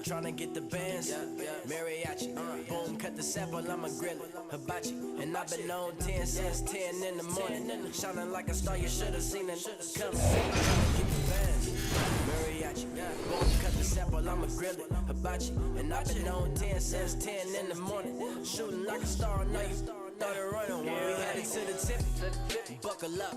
tryna get the bands. Mariachi, boom, cut the sample, I'ma grill it. Hibachi, and I've been on 10 since 10 in the morning. Shining like a star, you should've seen it coming. Tryna get the bands. Mariachi, boom, cut the sample, I'ma grill it. Hibachi, and I've been on 10 since 10 in the morning. Shooting like a star, I know you started running. When we headed to the tip, buckle up.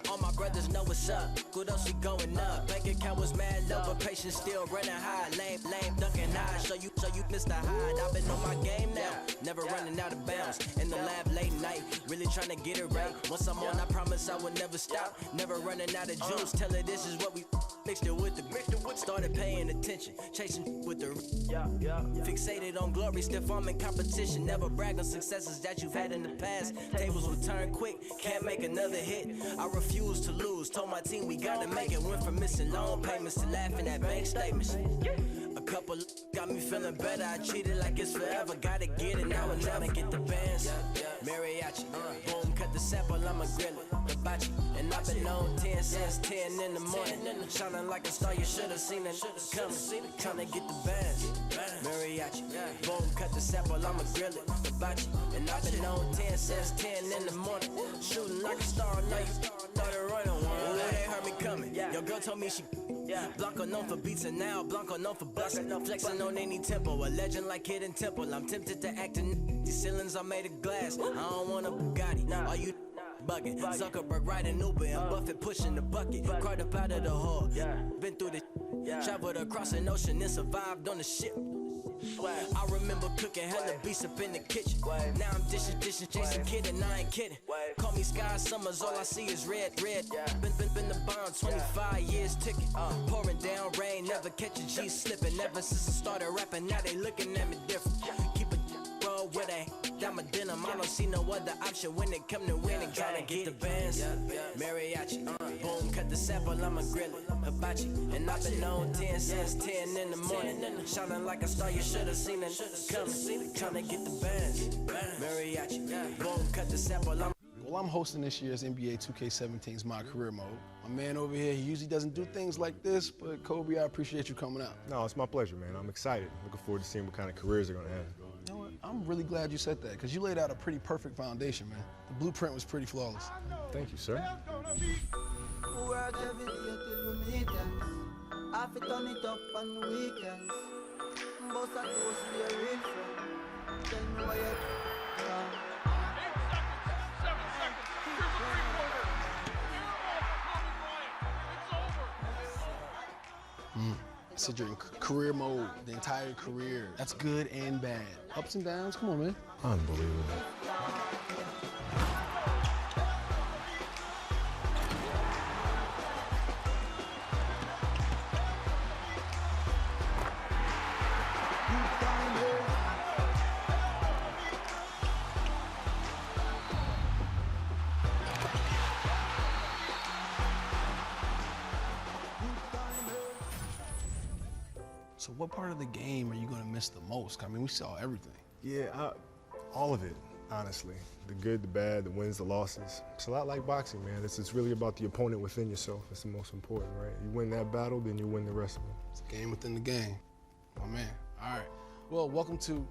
All my brothers know what's up. Good else we going up. Bank account was mad low, but patience still running high. Lame, ducking high. Show you Mr. Hyde. I've been on my game now. Never running out of bounds. In the lab late night, really trying to get it right. Once I'm on, I promise I will never stop. Never running out of juice. Tell her this is what we mixed it with the started paying attention, chasing with the fixated on glory, stiff arm in competition. Never brag on successes that you've had in the past. Tables will turn quick, can't make another hit. I refuse to lose. Told my team we gotta make it. Went from missing loan payments to laughing at bank statements. A couple got me feeling better. I treat it like it's forever. Gotta get it now and never get the bands. Mariachi, boom, cut the sample, I'ma grill it. Hibachi, and I've been on 10 since 10 in the morning. Shining like a star, you should've seen it coming. Tryna get the bands. Mariachi, boom, cut the sample, I'ma grill it. Hibachi, and I've been on 10 since 10 in the morning. Shooting like a star, I know you started running. They heard me coming. Your girl told me she Blanco known for beats and now Blanco known for busting. Flexing on any tempo, a legend like Hidden Temple. I'm tempted to act in these ceilings are made of glass. I don't want a Bugatti, are you bugging? Zuckerberg riding Uber and Buffett pushing the bucket. Cried up out of the hole, been through the traveled across an ocean and survived on the ship. I remember cooking hella beats up in the kitchen. Now I'm dishing, chasing kid and I ain't kidding. Call me Sky Summers, all I see is red. Been the bond, 25 years ticking. Pouring down rain, never catch a G slipping. Ever since I started rapping, now they looking at me different. Keep a roll with a down my denim. I don't see no other option when it come to winning. Tryna get the bands. Mariachi, boom, cut the sample, I'ma grill it. Hibachi, and I've been on 10 since 10 in the morning. Shining like a star, you should've seen it coming. Tryna get the bands. Mariachi, boom, cut the sample, I'm. Well, I'm hosting this year's NBA 2K17's My Career Mode. My man over here, he usually doesn't do things like this, but Kobe, I appreciate you coming out. No, it's my pleasure, man. I'm excited. Looking forward to seeing what kind of careers they're gonna have. You know what? I'm really glad you said that, because you laid out a pretty perfect foundation, man. The blueprint was pretty flawless. Thank you, sir. I said you're in career mode, the entire career. That's good and bad. Ups and downs, come on, man. Unbelievable. So what part of the game are you gonna miss the most? I mean, we saw everything. Yeah, all of it, honestly. The good, the bad, the wins, the losses. It's a lot like boxing, man. It's really about the opponent within yourself. It's the most important, right? You win that battle, then you win the rest of them. It's a game within the game. Oh, man. All right. Well, welcome to...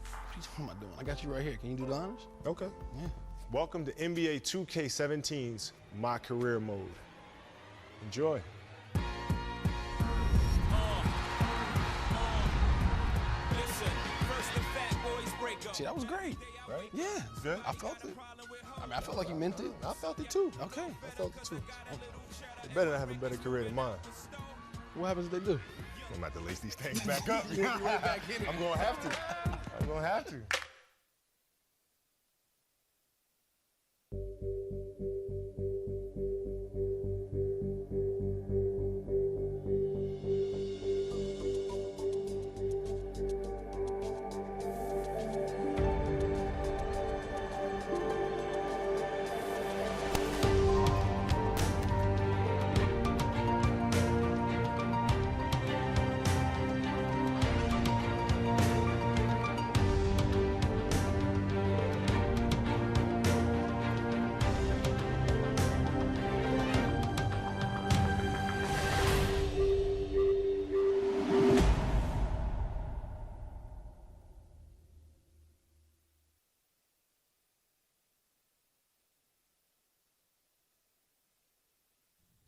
What am I doing? I got you right here. Can you do the honors? Okay. Yeah. Welcome to NBA 2K17's My Career Mode. Enjoy. See, that was great. Right? Yeah. Good? I felt it. I mean, I felt like you meant it. I felt it too. Okay. I felt it too. They better not have a better career than mine. What happens if they do? I'm about to lace these things back up. You're right back in it. I'm gonna have to. I'm gonna have to.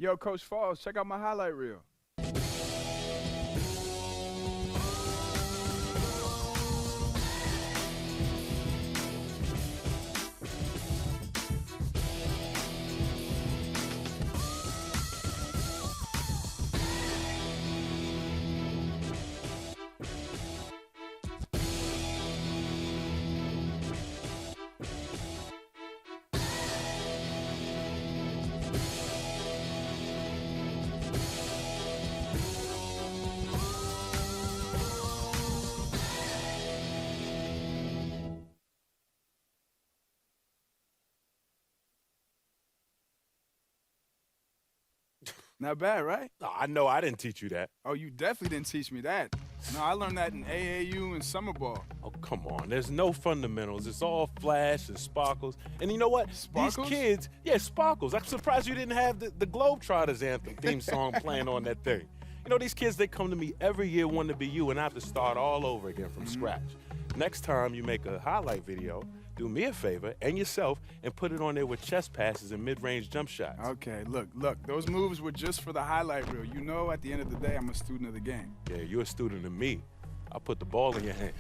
Yo, Coach Falls, check out my highlight reel. Not bad, right? No, I know I didn't teach you that. Oh, you definitely didn't teach me that. No, I learned that in AAU and summer ball. Oh, come on. There's no fundamentals. It's all flash and sparkles. And you know what? Sparkles? These kids, yeah, sparkles. I'm surprised you didn't have the Globetrotters anthem theme song playing on that thing. You know, these kids, they come to me every year wanting to be you, and I have to start all over again from scratch. Next time you make a highlight video, do me a favor and yourself and put it on there with chest passes and mid-range jump shots. Okay, look, those moves were just for the highlight reel. You know, at the end of the day, I'm a student of the game. Yeah, you're a student of me. I'll put the ball in your hands.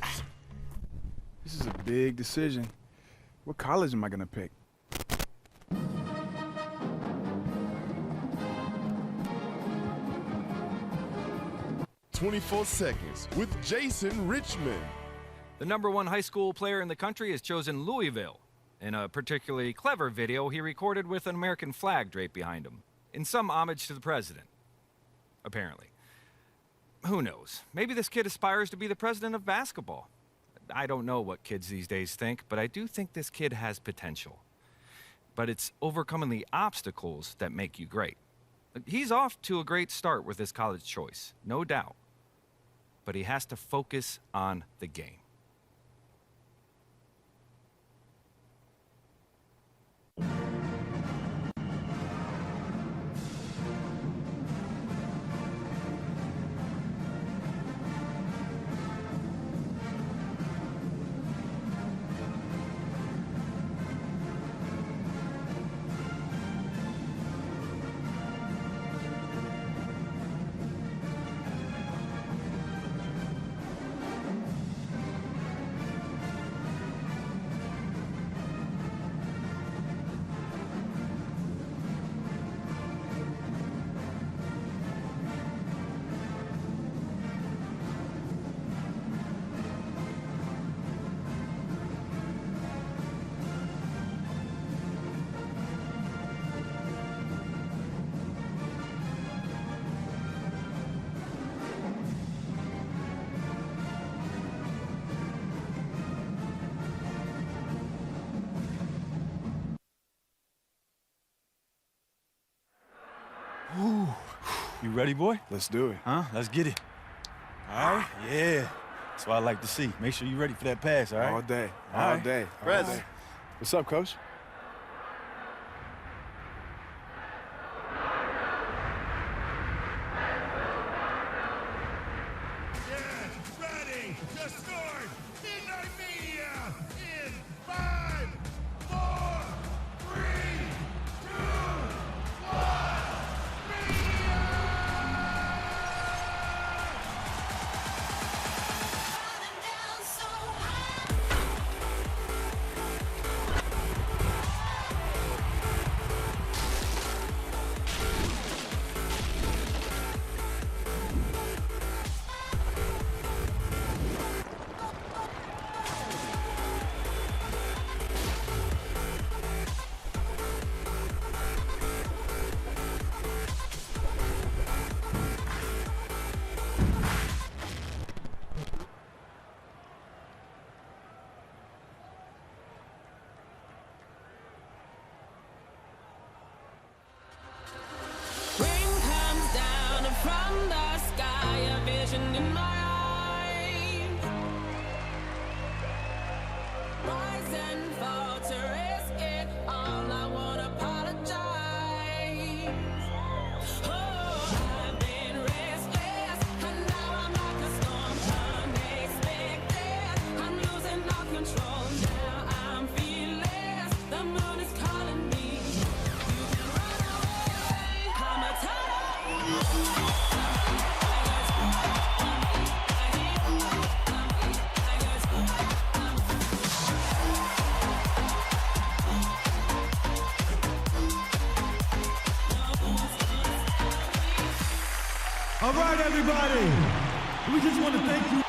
This is a big decision. What college am I gonna pick? 24 Seconds with Jason Richmond. The #1 high school player in the country has chosen Louisville. In a particularly clever video he recorded with an American flag draped behind him, in some homage to the president. Apparently. Who knows? Maybe this kid aspires to be the president of basketball. I don't know what kids these days think, but I do think this kid has potential. But it's overcoming the obstacles that make you great. He's off to a great start with his college choice, no doubt. But he has to focus on the game. Ooh. You ready, boy? Let's do it. Huh? Let's get it. All right? Yeah. That's what I like to see. Make sure you're ready for that pass, all right? All day. All All right. day. All Press. day. What's up, Coach? Ready to start Midnight Media in 5, 4, 3, 2, 'Cause All right, everybody. We just want to thank you.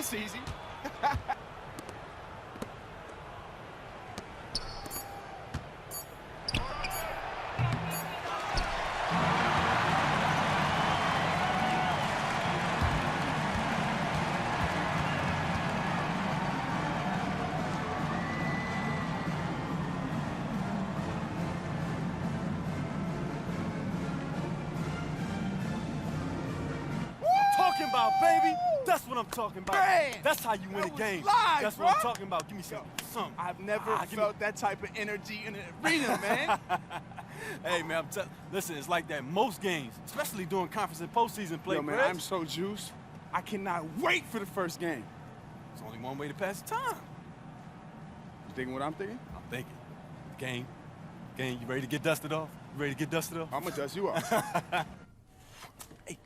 That's easy. Talking about, baby. That's what I'm talking about. Man, that's how you win a game. Live, that's bro. what I'm talking about. Give me something. I've never felt that type of energy in an arena, man. Hey, man, listen, it's like that most games, especially during conference and postseason play. Yo, man, Reg. I'm so juiced. I cannot wait for the first game. There's only one way to pass the time. You thinking what I'm thinking? I'm thinking. Game, you ready to get dusted off? You ready to get dusted off? I'm gonna dust you off. Hey.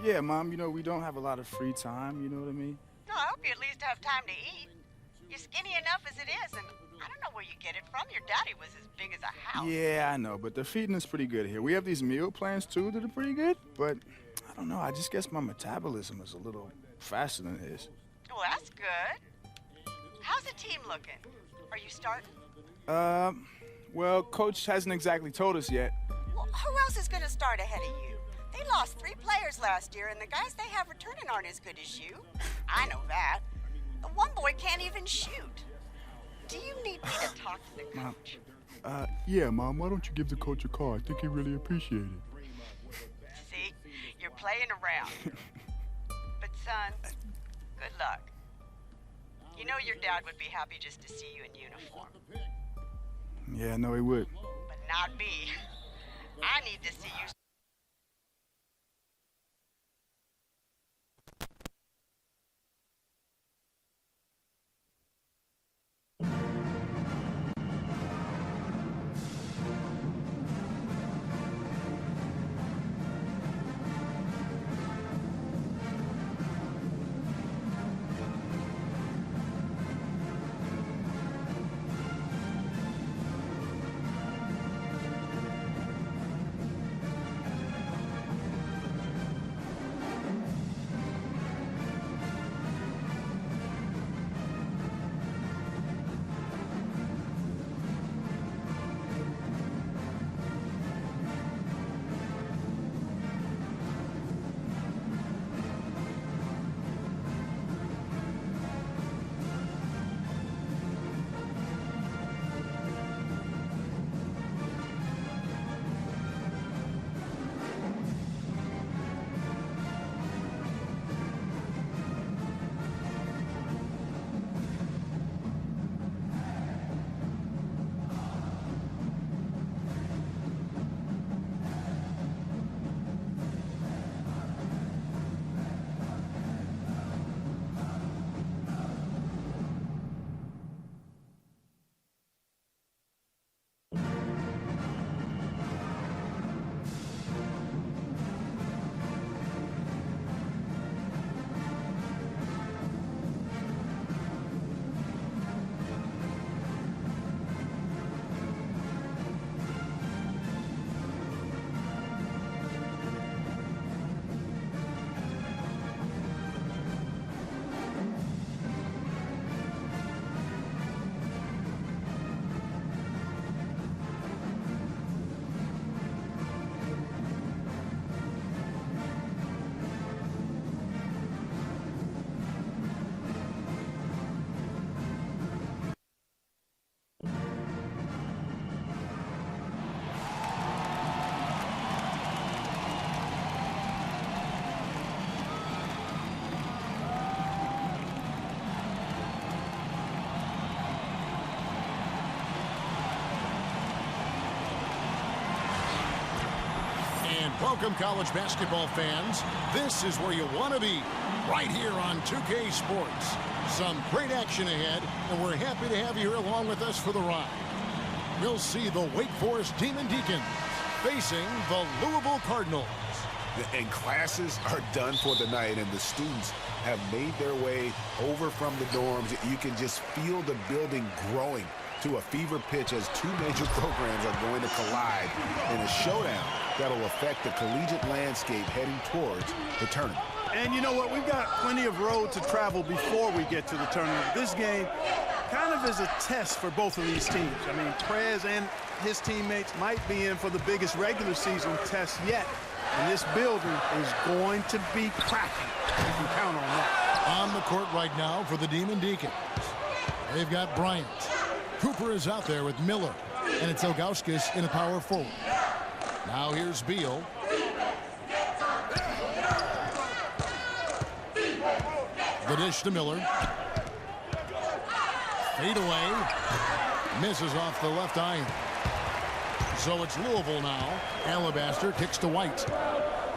Yeah, Mom, you know, we don't have a lot of free time, you know what I mean? No, I hope you at least have time to eat. You're skinny enough as it is, and I don't know where you get it from. Your daddy was as big as a house. Yeah, I know, but the feeding is pretty good here. We have these meal plans, too, that are pretty good, but I don't know, I just guess my metabolism is a little faster than his. Well, that's good. How's the team looking? Are you starting? Well, Coach hasn't exactly told us yet. Well, who else is going to start ahead of you? They lost 3 players last year, and the guys they have returning aren't as good as you. I know that. The one boy can't even shoot. Do you need me to talk to the coach? Yeah, Mom, why don't you give the coach a call? I think he'd really appreciate it. See, you're playing around. But, son, good luck. You know your dad would be happy just to see you in uniform. Yeah, no, he would. But not me. I need to see you. Welcome, college basketball fans. This is where you want to be, right here on 2K Sports. Some great action ahead, and we're happy to have you here along with us for the ride. We'll see the Wake Forest Demon Deacons facing the Louisville Cardinals. And classes are done for the night, and the students have made their way over from the dorms. You can just feel the building growing to a fever pitch as two major programs are going to collide in a showdown that will affect the collegiate landscape heading towards the tournament. And you know what? We've got plenty of road to travel before we get to the tournament. This game kind of is a test for both of these teams. I mean, Prez and his teammates might be in for the biggest regular season test yet. And this building is going to be cracking. You can count on that. On the court right now for the Demon Deacons. They've got Bryant. Cooper is out there with Miller. And it's Ilgauskas in a power forward. Now here's Beal. The dish to Miller. Fade away. Misses off the left iron. So it's Louisville now. Alabaster kicks to White.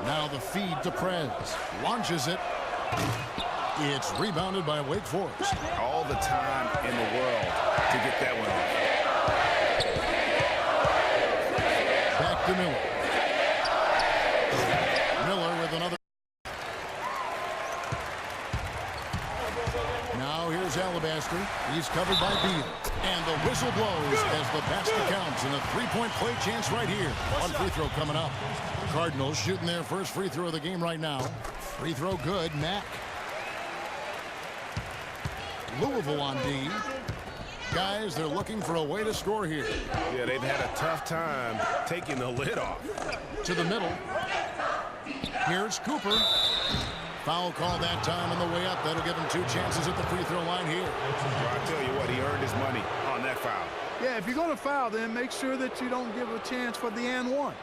Now the feed to Prez. Launches it. It's rebounded by Wake Forest. All the time in the world to get that one off. Back to Miller. Miller with another. Now here's Alabaster. He's covered by Beal. And the whistle blows as the basket counts. And a three-point play chance right here. One free throw coming up. Cardinals shooting their first free throw of the game right now. Free throw good. Mack. Louisville on D. Guys, they're looking for a way to score here. Yeah, they've had a tough time taking the lid off. To the middle. Here's Cooper. Foul call that time on the way up. That'll give him 2 chances at the free throw line here. Well, I tell you what, he earned his money on that foul. Yeah, if you're going to foul, then make sure that you don't give a chance for the and one.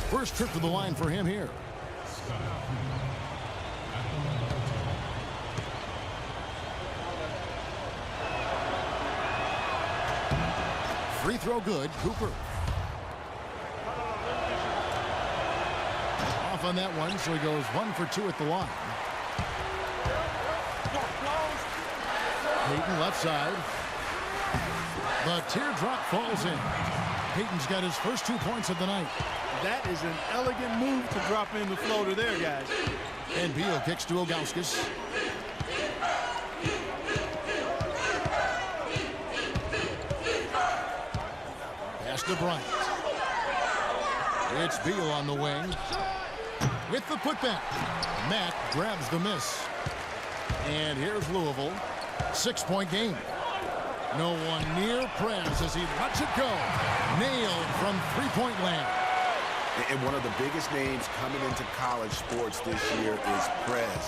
First trip to the line for him here. Free throw good. Cooper. Off on that one, so he goes 1 for 2 at the line. Payton left side. The teardrop falls in. Payton's got his first 2 points of the night. That is an elegant move to drop in the floater there, guys. And Beal kicks to Ilgauskas. Pass to Bryant. It's Beal on the wing. With the putback. Mack grabs the miss. And here's Louisville. 6-point game. No one near Prez as he lets it go. Nailed from three-point land. And one of the biggest names coming into college sports this year is Prez.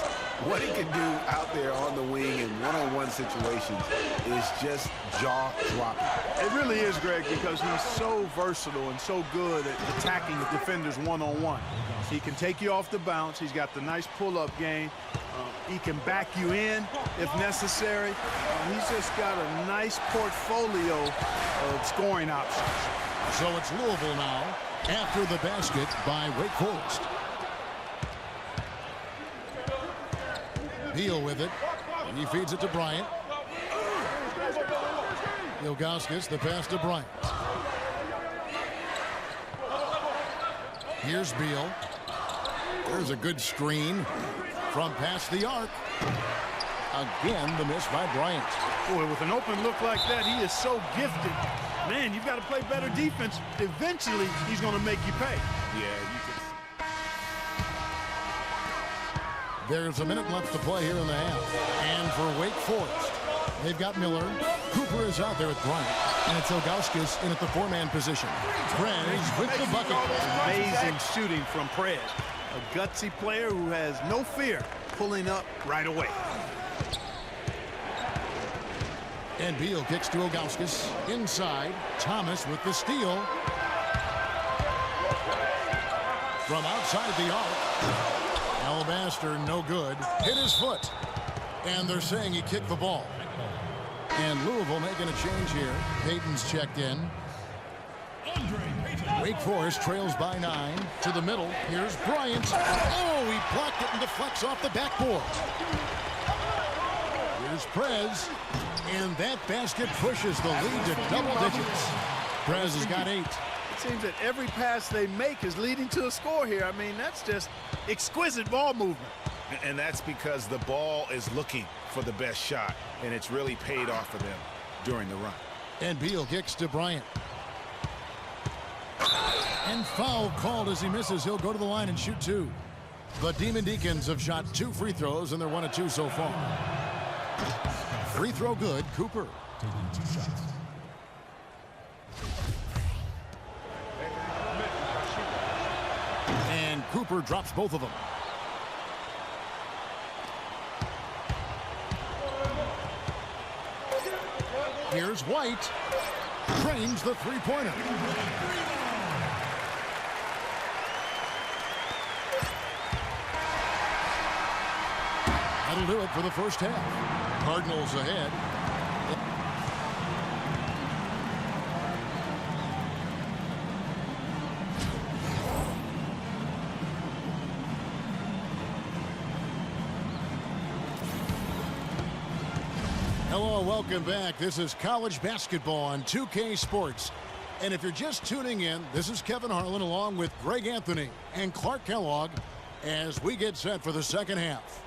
What he can do out there on the wing in one-on-one situations is just jaw-dropping. It really is, Greg, because he's so versatile and so good at attacking the defenders one-on-one. He can take you off the bounce. He's got the nice pull-up game. He can back you in if necessary. He's just got a nice portfolio of scoring options. So it's Louisville now after the basket by Wake Forest. Beal with it. He feeds it to Bryant. Ilgauskas, the pass to Bryant. Here's Beal. There's a good screen from past the arc. Again, the miss by Bryant. Boy, with an open look like that, he is so gifted. Man, you've got to play better defense. Eventually, he's going to make you pay. Yeah, you can. There's a minute left to play here in the half. And for Wake Forest, they've got Miller. Cooper is out there with Bryant. And it's Ilgauskas in at the 4-man position. Prez with the bucket. Amazing shooting from Prez. A gutsy player who has no fear pulling up right away. And Beal kicks to Ilgauskas. Inside, Thomas with the steal. From outside the arc. Alabaster, no good. Hit his foot. And they're saying he kicked the ball. And Louisville making a change here. Payton's checked in. Wake Forest trails by 9. To the middle. Here's Bryant. Oh, he blocked it and deflects off the backboard. Here's Prez. And that basket pushes the lead to double digits. Prez has got 8. It seems that every pass they make is leading to a score here. I mean, that's just exquisite ball movement. And that's because the ball is looking for the best shot, and it's really paid off for them during the run. And Beal kicks to Bryant. And foul called as he misses. He'll go to the line and shoot 2. The Demon Deacons have shot 2 free throws, and they're 1 of 2 so far. Free throw good, Cooper. Taking 2 shots. And Cooper drops both of them. Here's White. Trains the three-pointer. That'll do it for the first half. Cardinals ahead. Hello, welcome back. This is college basketball on 2K Sports. And if you're just tuning in, this is Kevin Harlan along with Greg Anthony and Clark Kellogg as we get set for the second half.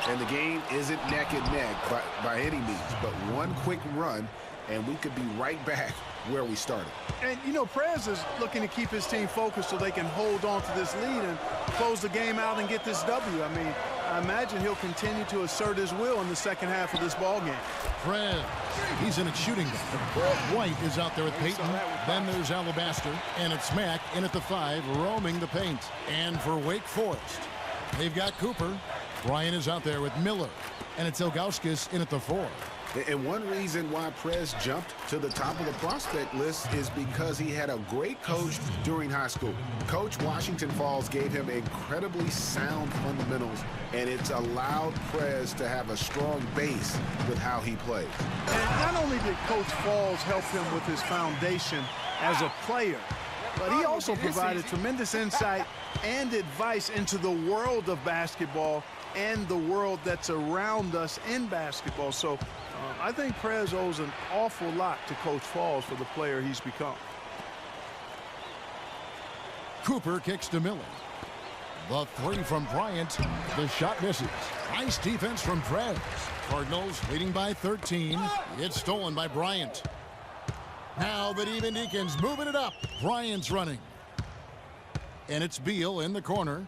And the game isn't neck and neck by any means, but one quick run, and we could be right back where we started. And, you know, Prez is looking to keep his team focused so they can hold on to this lead and close the game out and get this W. I mean, I imagine he'll continue to assert his will in the second half of this ball game. Prez, he's in at shooting guard. White is out there with Peyton. Then there's Alabaster, and it's Mack in at the 5, roaming the paint. And for Wake Forest, they've got Cooper. Ryan is out there with Miller, and it's Ilgauskas in at the 4. And one reason why Prez jumped to the top of the prospect list is because he had a great coach during high school. Coach Washington Falls gave him incredibly sound fundamentals, and it's allowed Prez to have a strong base with how he plays. And not only did Coach Falls help him with his foundation as a player, but he also provided tremendous insight and advice into the world of basketball and the world that's around us in basketball. So I think Prez owes an awful lot to Coach Falls for the player he's become. Cooper kicks to Miller. The 3 from Bryant. The shot misses. Nice defense from Prez. Cardinals leading by 13. It's stolen by Bryant. Now the Demon Deacons moving it up. Bryant's running. And it's Beal in the corner.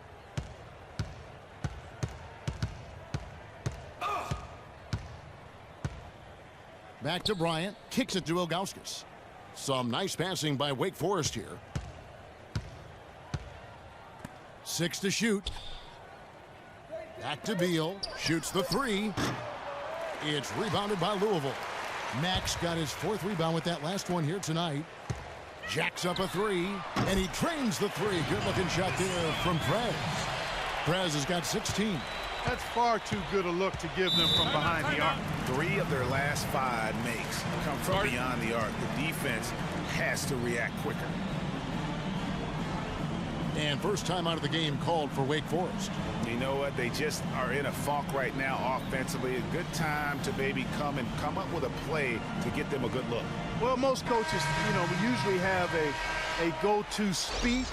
Back to Bryant. Kicks it to Ilgauskas. Some nice passing by Wake Forest here. 6 to shoot. Back to Beal. Shoots the 3. It's rebounded by Louisville. Max got his 4th rebound with that last one here tonight. Jacks up a 3, and he trains the 3. Good-looking shot there from Prez. Prez has got 16. That's far too good a look to give them from behind the arc. 3 of their last 5 makes come from beyond the arc. The defense has to react quicker. And first time out of the game called for Wake Forest. You know what? They just are in a funk right now offensively. A good time to maybe come up with a play to get them a good look. Well, most coaches, you know, we usually have a go-to speech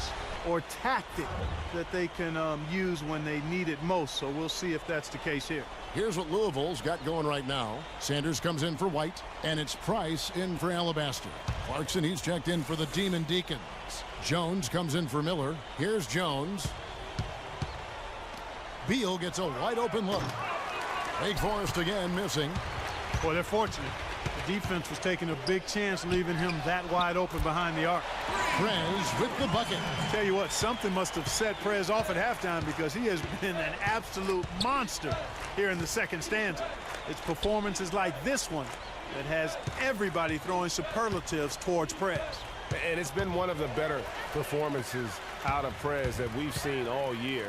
or tactic that they can use when they need it most. So we'll see if that's the case here. Here's what Louisville's got going right now. Sanders comes in for White, and it's Price in for Alabaster. Clarkson, he's checked in for the Demon Deacons. Jones comes in for Miller. Here's Jones. Beal gets a wide open look. Wake Forest again missing. Boy, they're fortunate. The defense was taking a big chance leaving him that wide open behind the arc. Prez with the bucket. Tell you what, something must have set Prez off at halftime because he has been an absolute monster here in the second stanza. It's performances like this one that has everybody throwing superlatives towards Prez. And it's been one of the better performances out of Prez that we've seen all year.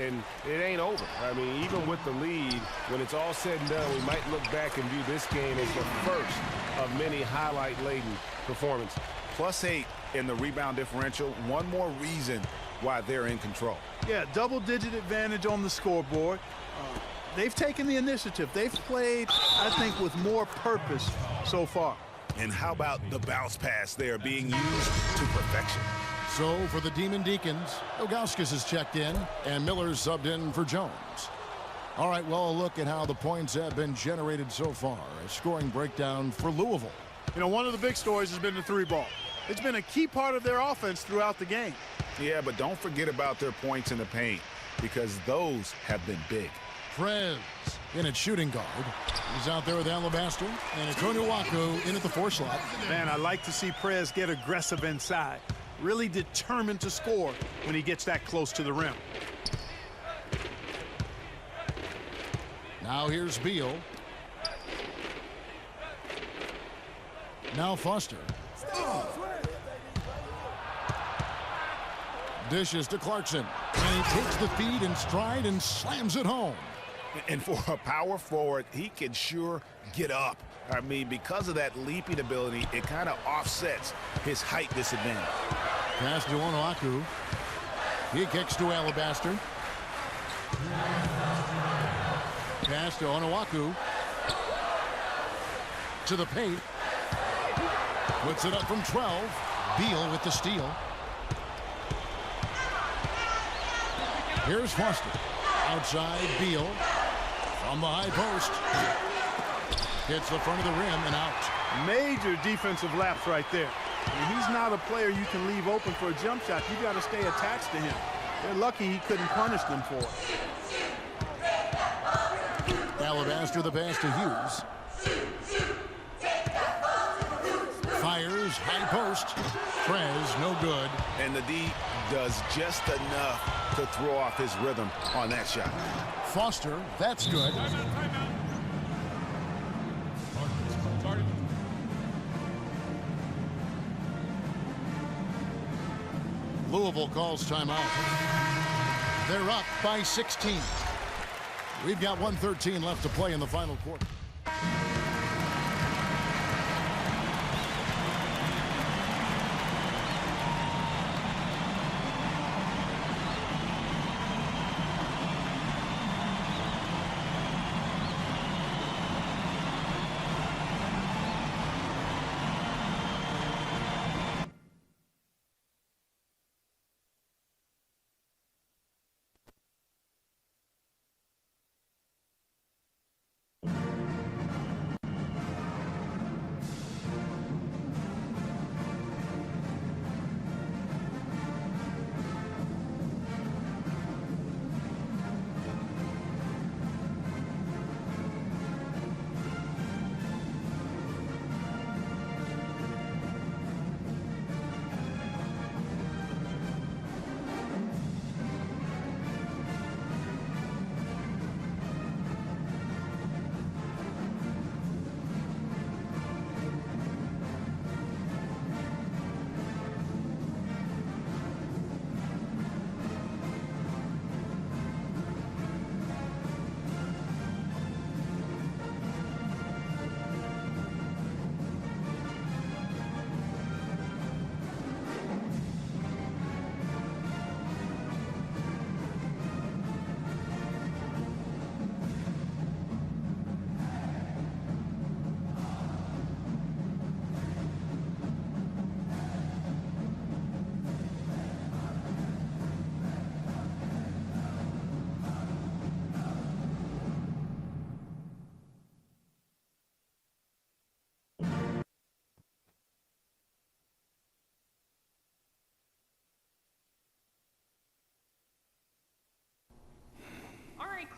And it ain't over. I mean, even with the lead, when it's all said and done, we might look back and view this game as the first of many highlight-laden performances. +8 in the rebound differential. One more reason why they're in control. Yeah, double-digit advantage on the scoreboard. They've taken the initiative. They've played, I think, with more purpose so far. And how about the bounce pass there being used to perfection? So for the Demon Deacons, Ilgauskas is checked in, and Miller's subbed in for Jones. All right, well, a look at how the points have been generated so far. A scoring breakdown for Louisville. You know, one of the big stories has been the 3 ball. It's been a key part of their offense throughout the game. Yeah, but don't forget about their points in the paint, because those have been big. Prez in at shooting guard. He's out there with Alabaster and Akoniwaku in at the 4 slot. Man, I like to see Prez get aggressive inside. Really determined to score when he gets that close to the rim. Now here's Beal. Now Foster. Dishes to Clarkson. And he takes the feed in stride and slams it home. And for a power forward, he can sure get up. I mean, because of that leaping ability, it kind of offsets his height disadvantage. Pass to Onuaku. He kicks to Alabaster. Pass to Onuaku. To the paint. Puts it up from 12. Beal with the steal. Here's Foster. Outside, Beal. From the high post. Hits the front of the rim and out. Major defensive lapse right there. And he's not a player you can leave open for a jump shot. You got to stay attached to him. They're lucky he couldn't punish them for it. Alabaster the pass to Hughes. Fires, high post. Prez, no good. And the D does just enough to throw off his rhythm on that shot. Foster, that's good. Louisville calls timeout. They're up by 16. We've got 1:13 left to play in the final quarter.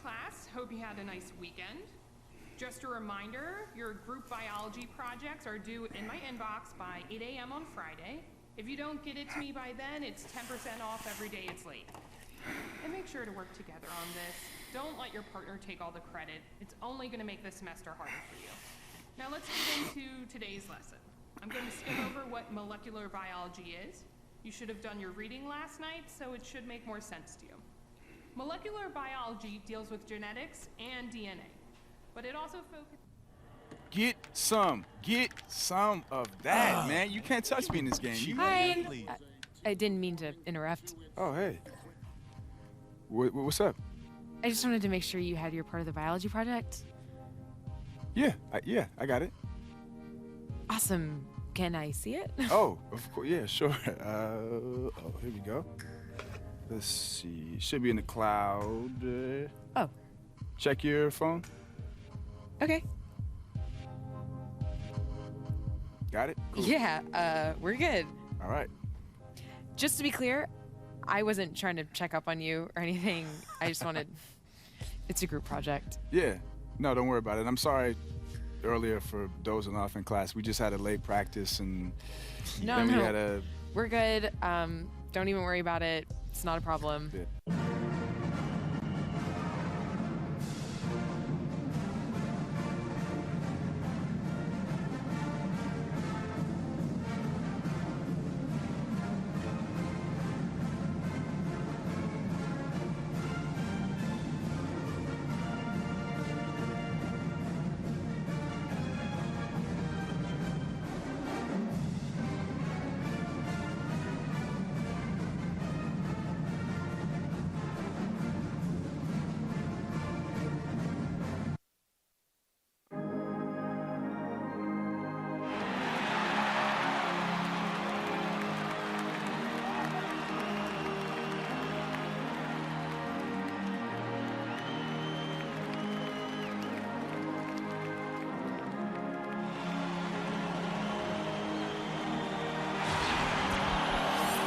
Class, hope you had a nice weekend. Just a reminder, your group biology projects are due in my inbox by 8 a.m. on Friday. If you don't get it to me by then, it's 10% off every day it's late. And make sure to work together on this. Don't let your partner take all the credit. It's only going to make the semester harder for you. Now let's get into today's lesson. I'm going to skim over what molecular biology is. You should have done your reading last night, so it should make more sense to you. Molecular biology deals with genetics and DNA, but it also focuses... Get some of that, man. You can't touch me in this game. Hi. I didn't mean to interrupt. Oh, hey. What's up? I just wanted to make sure you had your part of the biology project. Yeah, I got it. Awesome. Can I see it? Oh, of course. Yeah, sure. Oh, here we go. Let's see. Should be in the cloud. Oh. Check your phone. Okay. Got it? Cool. Yeah, we're good. All right. Just to be clear, I wasn't trying to check up on you or anything. I just wanted, it's a group project. Yeah. No, don't worry about it. I'm sorry earlier for dozing off in class. We just had a late practice and then we had a... We're good. Don't even worry about it. It's not a problem. Yeah.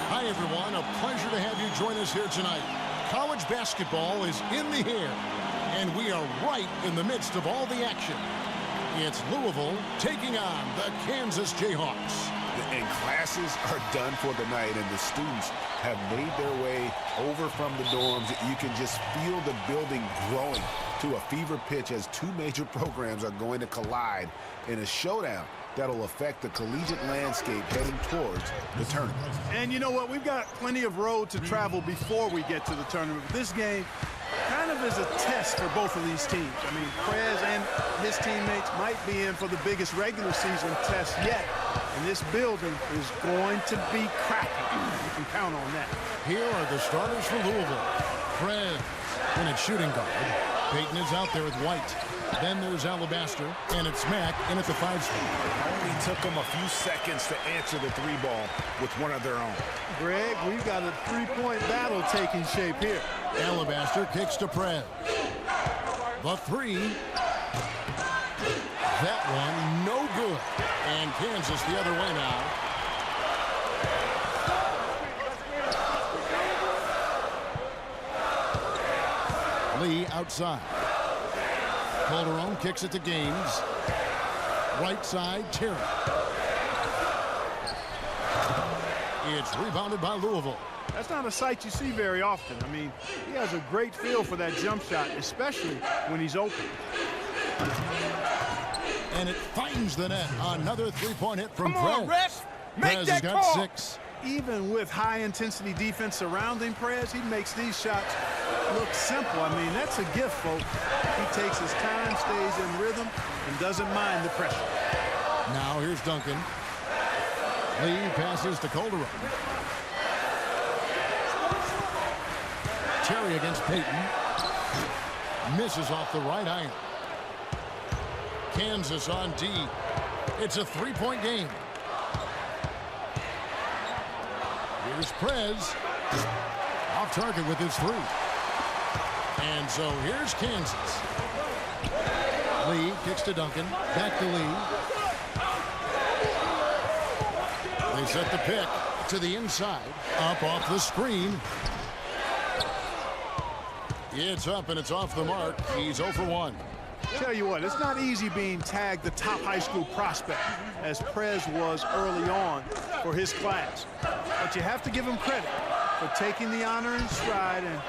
Hi, everyone. A pleasure to have you join us here tonight. College basketball is in the air, and we are right in the midst of all the action. It's Louisville taking on the Kansas Jayhawks. And classes are done for the night, and the students have made their way over from the dorms. You can just feel the building growing to a fever pitch as two major programs are going to collide in a showdown that'll affect the collegiate landscape heading towards the tournament. And you know what? We've got plenty of road to travel before we get to the tournament. This game kind of is a test for both of these teams. I mean, Prez and his teammates might be in for the biggest regular season test yet. And this building is going to be cracking. You can count on that. Here are the starters for Louisville. Prez in at shooting guard. Peyton is out there with White. Then there's Alabaster, and it's Mack in at the 5 spot. Only took them a few seconds to answer the 3-ball with one of their own. Greg, we've got a three-point battle taking shape here. Alabaster kicks to Prez. The 3. That one, no good. And Kansas the other way now. Lee outside. Calderon kicks it to Gaines. Right side, Terry. It's rebounded by Louisville. That's not a sight you see very often. I mean, he has a great feel for that jump shot, especially when he's open. And it finds the net. Another three-point hit from Prez. Come on, ref! Make Prez that has got call. 6. Even with high-intensity defense surrounding Prez, he makes these shots look simple. I mean, that's a gift, folks. He takes his time, stays in rhythm, and doesn't mind the pressure. Now here's Duncan. Lee passes to Calderon. Terry against Peyton. Misses off the right iron. Kansas on D. It's a three-point game. Here's Prez. Off target with his 3. And so here's Kansas. Lee kicks to Duncan. Back to Lee. They set the pick to the inside. Up off the screen. It's up and it's off the mark. He's 0 for 1. Tell you what, it's not easy being tagged the top high school prospect, as Prez was early on for his class. But you have to give him credit for taking the honor in stride and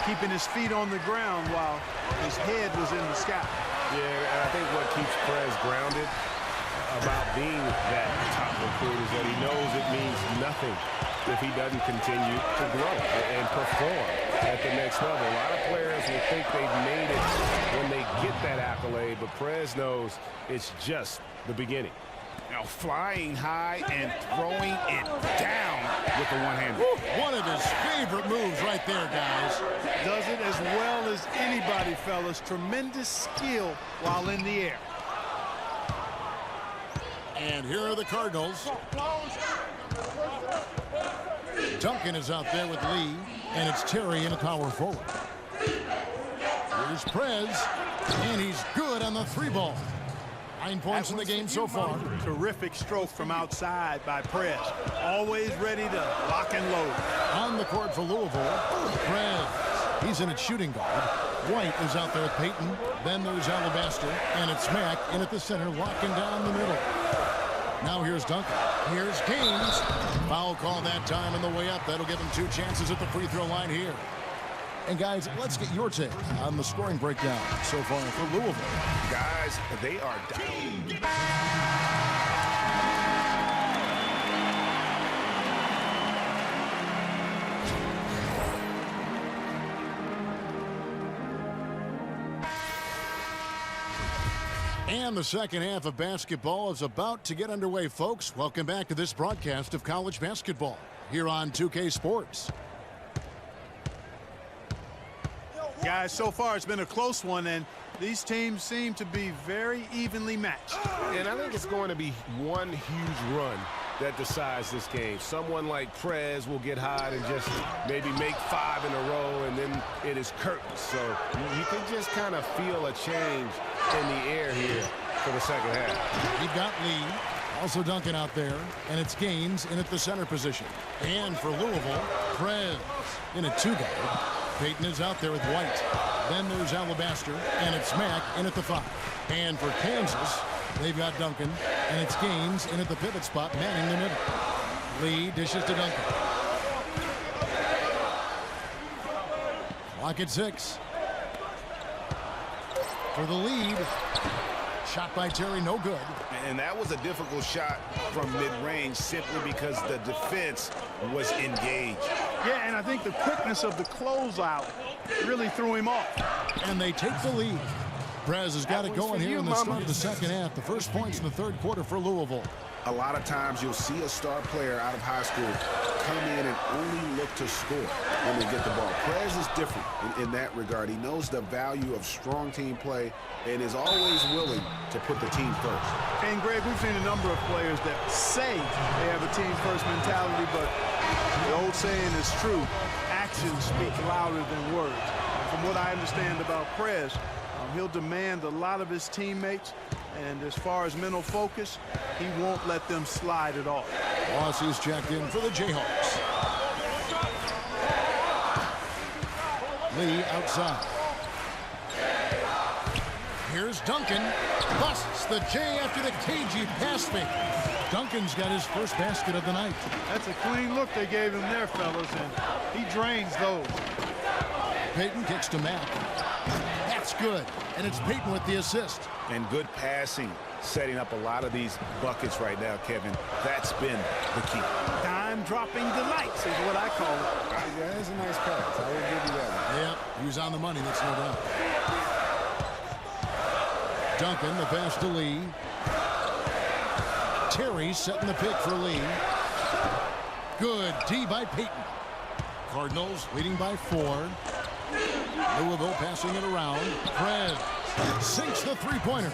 keeping his feet on the ground while his head was in the sky. Yeah, and I think what keeps Prez grounded about being that top recruit is that he knows it means nothing if he doesn't continue to grow and perform at the next level. A lot of players will think they've made it when they get that accolade, but Prez knows it's just the beginning. Now flying high and throwing it down with the one-hander. One of his favorite moves right there, guys. Does it as well as anybody, fellas. Tremendous skill while in the air. And here are the Cardinals. Duncan is out there with Lee, and it's Terry in a power forward. Here's Prez, and he's good on the 3-ball. 9 points in the game so far. Terrific stroke from outside by Prez. Always ready to lock and load. On the court for Louisville, Prez. He's in at shooting guard. White is out there with Payton. Then there's Alabaster, and it's Mack in at the center, locking down the middle. Now here's Duncan. Here's Gaines. Foul call that time on the way up. That'll give him 2 chances at the free throw line here. And guys, let's get your take on the scoring breakdown so far for Louisville. Guys, they are down. And the second half of basketball is about to get underway, folks. Welcome back to this broadcast of college basketball here on 2K Sports. Guys, so far it's been a close one, and these teams seem to be very evenly matched. And I think it's going to be one huge run that decides this game. Someone like Prez will get hot and just maybe make 5 in a row, and then it is curtains. So you can just kind of feel a change in the air here for the second half. You've got Lee, also Duncan out there, and it's Gaines in at the center position. And for Louisville, Prez in a 2-guard. Payton is out there with White. Then there's Alabaster, and it's Mack in at the 5. And for Kansas, they've got Duncan, and it's Gaines in at the pivot spot, manning the middle. Lee dishes to Duncan. Clock at 6. For the lead, shot by Terry, no good. And that was a difficult shot from mid-range simply because the defense was engaged. Yeah, and I think the quickness of the closeout really threw him off. And they take the lead. Prez has got it going here in the start of the second half. The first points in the third quarter for Louisville. A lot of times you'll see a star player out of high school come in and only look to score when they get the ball. Prez is different in that regard. He knows the value of strong team play and is always willing to put the team first. And Greg, we've seen a number of players that say they have a team first mentality, but the old saying is true. Actions speak louder than words. And from what I understand about Prez, he'll demand a lot of his teammates, and as far as mental focus, he won't let them slide at all. Ross is checked in for the Jayhawks. Lee outside. Here's Duncan. Busts the J after the cagey pass fake. Duncan's got his first basket of the night. That's a clean look they gave him there, fellas, and he drains those. Payton kicks to Mack. That's good, and it's Payton with the assist. And good passing, setting up a lot of these buckets right now, Kevin. That's been the key. Dime-dropping delights is what I call it. Yeah, that's a nice pass. I will give you that one. Yep, he was on the money, that's no doubt. Duncan, the pass to Lee. Terry setting the pick for Lee. Good D by Payton. Cardinals leading by 4. Louisville passing it around. Prez sinks the three-pointer.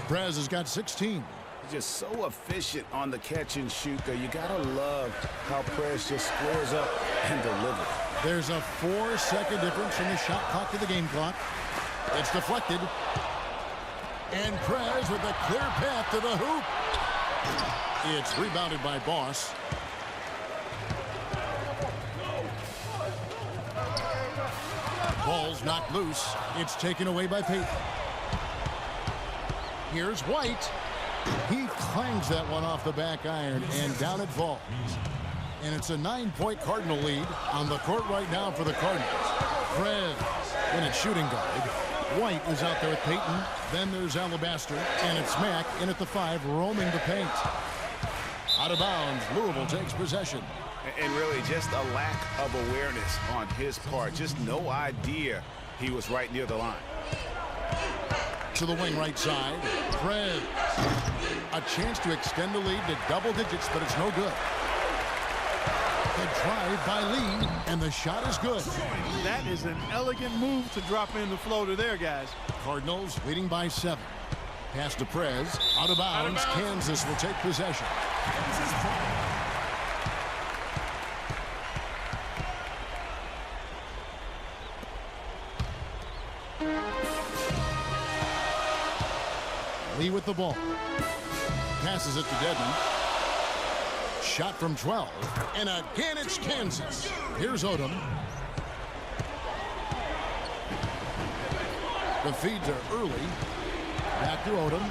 Prez has got 16. Just so efficient on the catch and shoot there. You gotta love how Prez just squares up and delivers. There's a 4-second difference from the shot clock to the game clock. It's deflected. And Prez with a clear path to the hoop. It's rebounded by Boss. Ball's knocked loose. It's taken away by Payton. Here's White. He clangs that one off the back iron, and down it falls. And it's a 9-point Cardinal lead on the court right now for the Cardinals. Prez in at shooting guard. White is out there with Payton. Then there's Alabaster, and it's Mack in at the 5, roaming the paint. Out of bounds, Louisville takes possession. And really just a lack of awareness on his part. Just no idea he was right near the line. To the wing right side. Prez. A chance to extend the lead to double digits, but it's no good. The drive by Lee, and the shot is good. That is an elegant move to drop in the floater there, guys. Cardinals leading by 7. Pass to Prez. Out of bounds. Kansas will take possession. Lee with the ball. Passes it to Dedmon. Shot from 12. And again, it's Kansas. Here's Odom. The feed to Early. Back to Odom.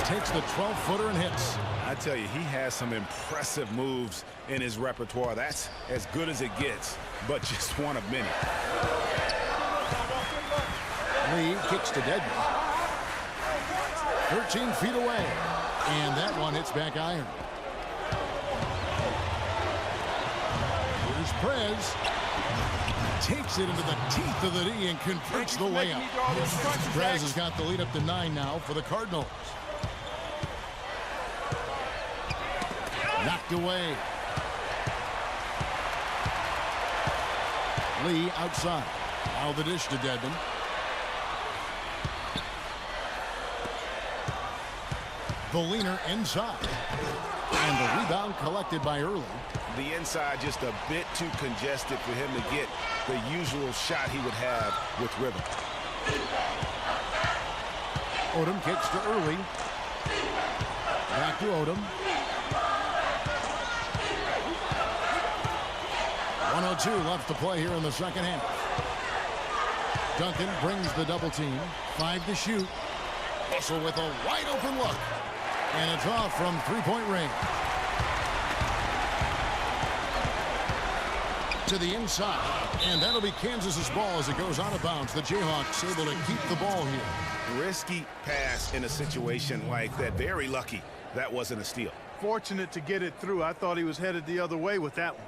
Takes the 12-footer and hits. I tell you, he has some impressive moves in his repertoire. That's as good as it gets, but just one of many. Lee kicks to Dedmon. 13 feet away. And that one hits back iron. Here's Prez. Takes it into the teeth of the D and converts the layup. Prez has got the lead up to 9 now for the Cardinals. Knocked away. Lee outside. Now the dish to Dedmon. The leaner inside. And the rebound collected by Early. The inside just a bit too congested for him to get the usual shot he would have with rhythm. Odom kicks to Early. Back to Odom. 1:02 left to play here in the second half. Duncan brings the double team. 5 to shoot. Russell with a wide open look. And it's off from three-point range. To the inside. And that'll be Kansas's ball as it goes out of bounds. The Jayhawks able to keep the ball here. Risky pass in a situation like that. Very lucky that wasn't a steal. Fortunate to get it through. I thought he was headed the other way with that one.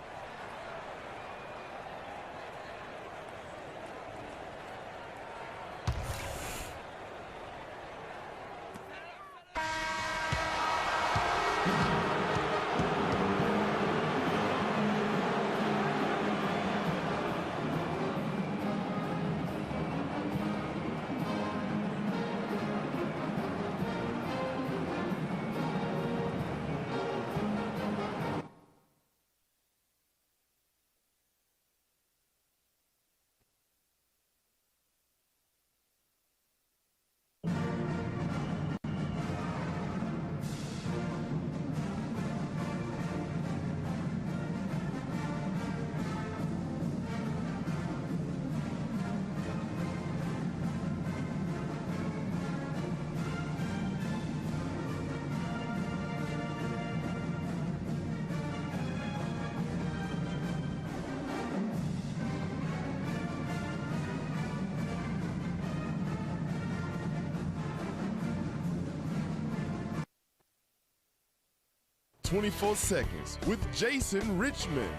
"24 Seconds" with Jason Richmond.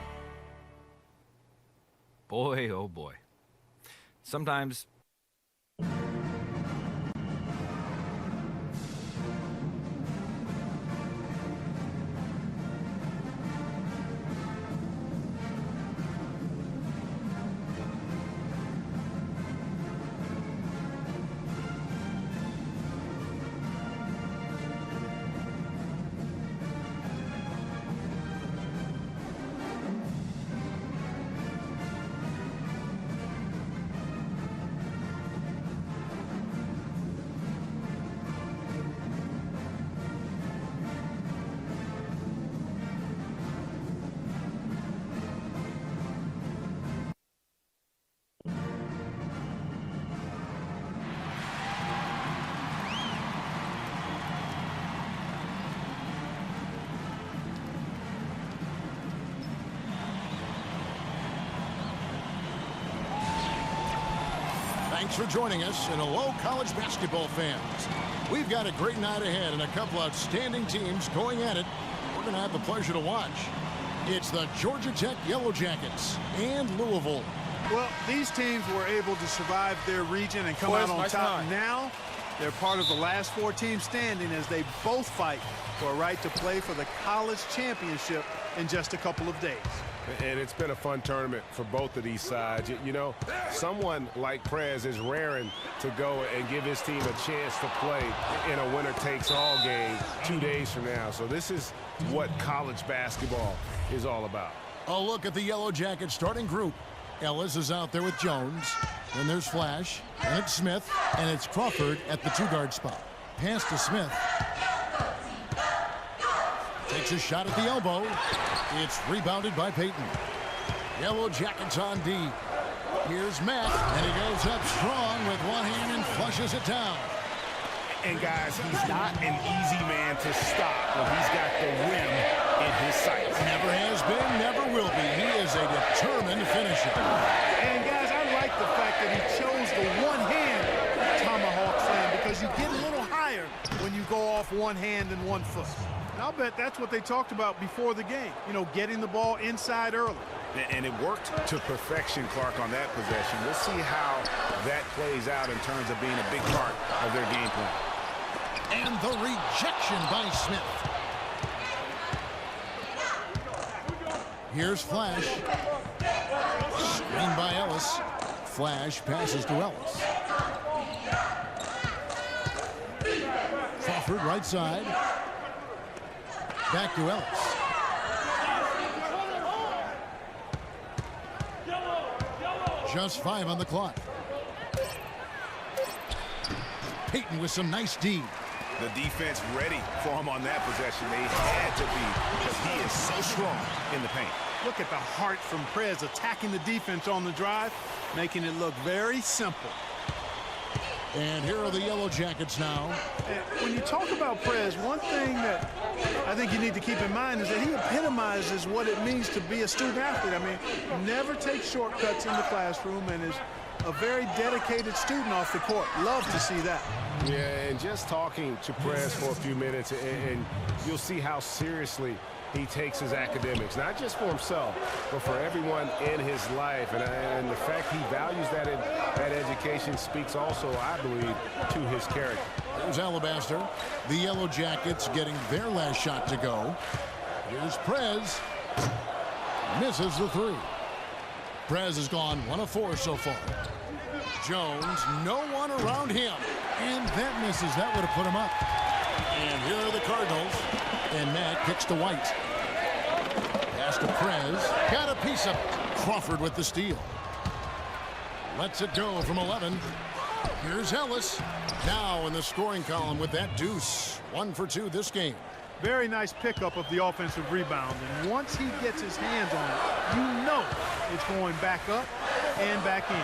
Boy, oh boy. Sometimes Thanks for joining us, and hello, college basketball fans. We've got a great night ahead and a couple outstanding teams going at it. We're going to have the pleasure to watch. It's the Georgia Tech Yellow Jackets and Louisville. Well, these teams were able to survive their region and come out on top. Now, they're part of the last 4 teams standing as they both fight for a right to play for the college championship in just a couple of days. And it's been a fun tournament for both of these sides. You know, someone like Prez is raring to go and give his team a chance to play in a winner-takes-all game 2 days from now. So this is what college basketball is all about. A look at the Yellow Jackets starting group. Ellis is out there with Jones. Then there's Flash, and it's Smith, and it's Crawford at the 2-guard spot. Pass to Smith. Takes a shot at the elbow. It's rebounded by Payton. Yellow Jackets on D. Here's Matt, and he goes up strong with one hand and flushes it down. And guys, he's not an easy man to stop when he's got the rim in his sights. Never has been, never will be. He is a determined finisher. And guys, I like the fact that he chose the one-hand tomahawk slam because you get a little higher when you go off one hand and one foot. And I'll bet that's what they talked about before the game, you know, getting the ball inside early. And it worked to perfection, Clark, on that possession. We'll see how that plays out in terms of being a big part of their game plan. And the rejection by Smith. Here's Flash. Screen by Ellis. Flash passes to Ellis. Crawford right side. Back to Ellis. Just 5 on the clock. Payton with some nice D. The defense ready for him on that possession. They had to be because he is so strong in the paint. Look at the heart from Prez attacking the defense on the drive, making it look very simple. And here are the Yellow Jackets now. And when you talk about Prez, one thing that I think you need to keep in mind is that he epitomizes what it means to be a student athlete. I mean, never takes shortcuts in the classroom and is a very dedicated student off the court. Love to see that. Yeah, and just talking to Prez for a few minutes, and you'll see how seriously he takes his academics, not just for himself, but for everyone in his life. And the fact he values that education speaks also, I believe, to his character. Here's Alabaster. The Yellow Jackets getting their last shot to go. Here's Prez. Misses the 3. Prez has gone 1 of 4 so far. Jones, no one around him. And that misses. That would have put him up. And here are the Cardinals. And Matt kicks to White. Pass to Prez. Got a piece of Crawford with the steal. Lets it go from 11. Here's Ellis. Now in the scoring column with that deuce. 1 for 2 this game. Very nice pickup of the offensive rebound. And once he gets his hands on it, you know it's going back up and back in.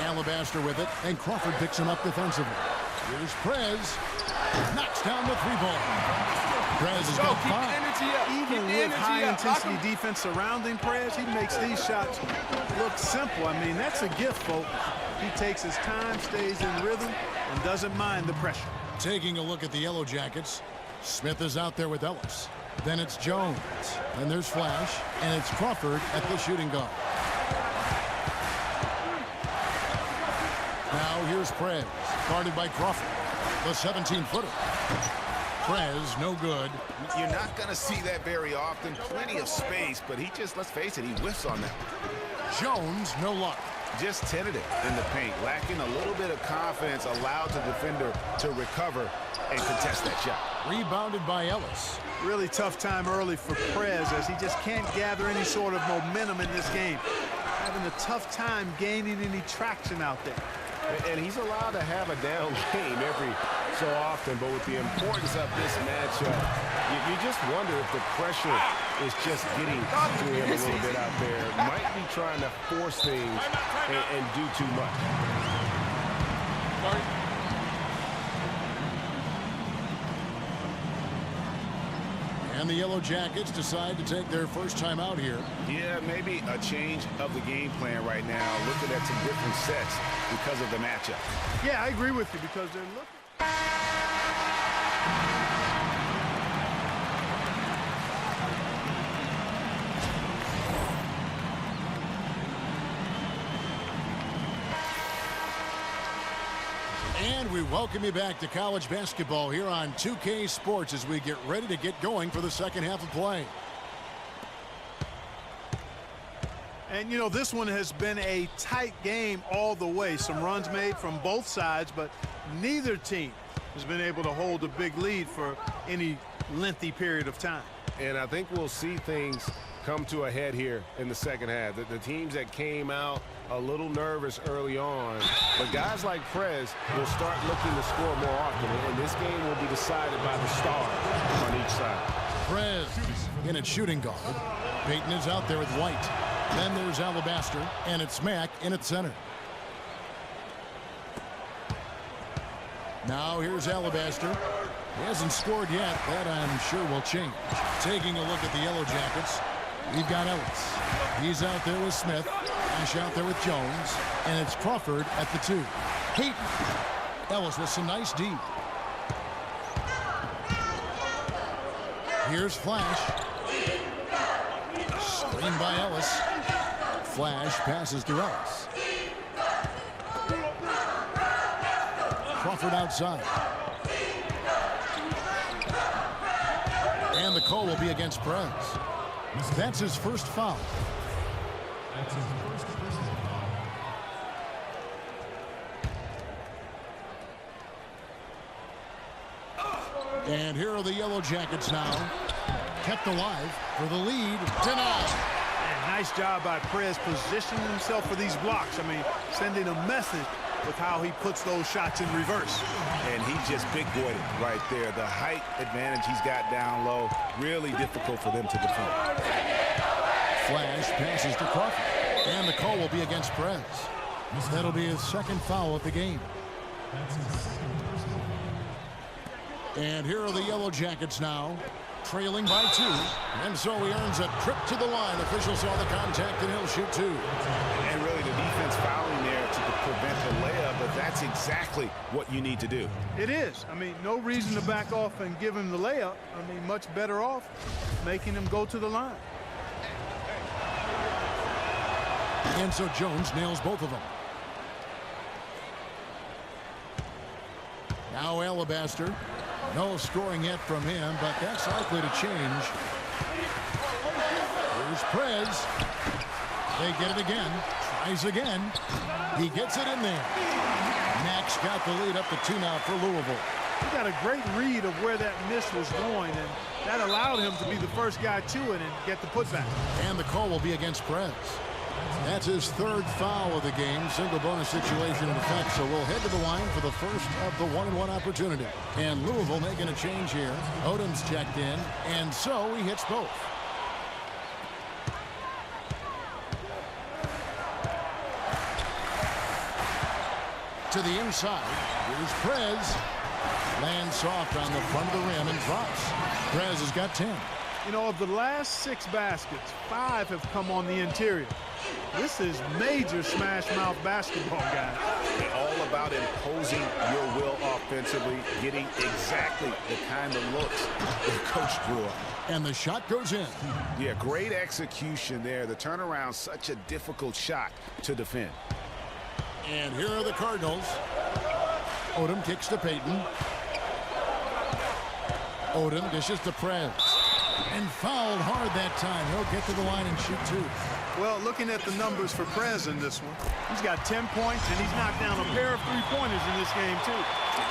Alabaster with it, and Crawford picks him up defensively. Here's Prez. Knocks down the 3-ball. Prez has got 5. Even with high-intensity defense surrounding Prez, he makes these shots look simple. I mean, that's a gift, folks. He takes his time, stays in rhythm, and doesn't mind the pressure. Taking a look at the Yellow Jackets, Smith is out there with Ellis. Then it's Jones. Then there's Flash, and it's Crawford at the shooting guard. Now here's Prez, guarded by Crawford, the 17-footer. Prez, no good. You're not going to see that very often. Plenty of space, but he just, let's face it, he whiffs on that. Jones, no luck. Just tentative in the paint, lacking a little bit of confidence, allowed the defender to recover and contest that shot. Rebounded by Ellis. Really tough time early for Prez as he just can't gather any sort of momentum in this game. Having a tough time gaining any traction out there. And he's allowed to have a down game every so often, but with the importance of this matchup, you just wonder if the pressure is just getting to him a little bit out there. Might be trying to force things and do too much. And the Yellow Jackets decide to take their first time out here. Yeah, maybe a change of the game plan right now, looking at some different sets because of the matchup. Yeah, I agree with you because they're looking. And we welcome you back to college basketball here on 2K Sports as we get ready to get going for the second half of play. And, you know, this one has been a tight game all the way. Some runs made from both sides, but neither team has been able to hold a big lead for any lengthy period of time. And I think we'll see things come to a head here in the second half. The teams that came out a little nervous early on, but guys like Prez will start looking to score more often, and this game will be decided by the stars on each side. Prez in at shooting guard. Payton is out there with White. Then there's Alabaster, and it's Mack in at center. Now here's Alabaster. He hasn't scored yet. That I'm sure will change. Taking a look at the Yellow Jackets, we've got Ellis. He's out there with Smith. Ash out there with Jones. And it's Crawford at the 2. Payton. Ellis with some nice D. Here's Flash. Screen by Ellis. Flash passes to Ellis. Crawford outside. And the call will be against Prez. That's his first foul. And here are the Yellow Jackets now. Kept alive for the lead. Denied. And nice job by Prez positioning himself for these blocks. I mean, sending a message with how he puts those shots in reverse. And he just big-boyed it right there. The height advantage he's got down low, really difficult for them to defend. Flash passes to Crawford. And the call will be against Prez. That'll be his second foul of the game. And here are the Yellow Jackets now, trailing by 2. And so he earns a trip to the line. Officials saw the contact, and he'll shoot 2. And really the defense fouling there to prevent the layup, but that's exactly what you need to do. It is. I mean, no reason to back off and give him the layup. I mean, much better off making him go to the line. And so Jones nails both of them. Now Alabaster. No scoring yet from him, but that's likely to change. Here's Prez. They get it again. Tries again. He gets it in there. Max got the lead up to 2 now for Louisville. He got a great read of where that miss was going, and that allowed him to be the first guy to it and get the putback. And the call will be against Prez. That's his third foul of the game. Single bonus situation in effect, so we'll head to the line for the first of the 1-and-1 opportunity. And Louisville making a change here. Odom's checked in, and so he hits both. To the inside. Here's Prez. Lands soft on the front of the rim and drops. Prez has got 10. You know, of the last 6 baskets, 5 have come on the interior. This is major smash-mouth basketball, guys. All about imposing your will offensively, getting exactly the kind of looks the coach drew up. And the shot goes in. Yeah, great execution there. The turnaround, such a difficult shot to defend. And here are the Cardinals. Odom kicks to Payton. Odom dishes to Prez. And fouled hard that time. He'll get to the line and shoot 2. Well, looking at the numbers for Prez in this one, he's got 10 points, and he's knocked down a pair of 3-pointers in this game, too.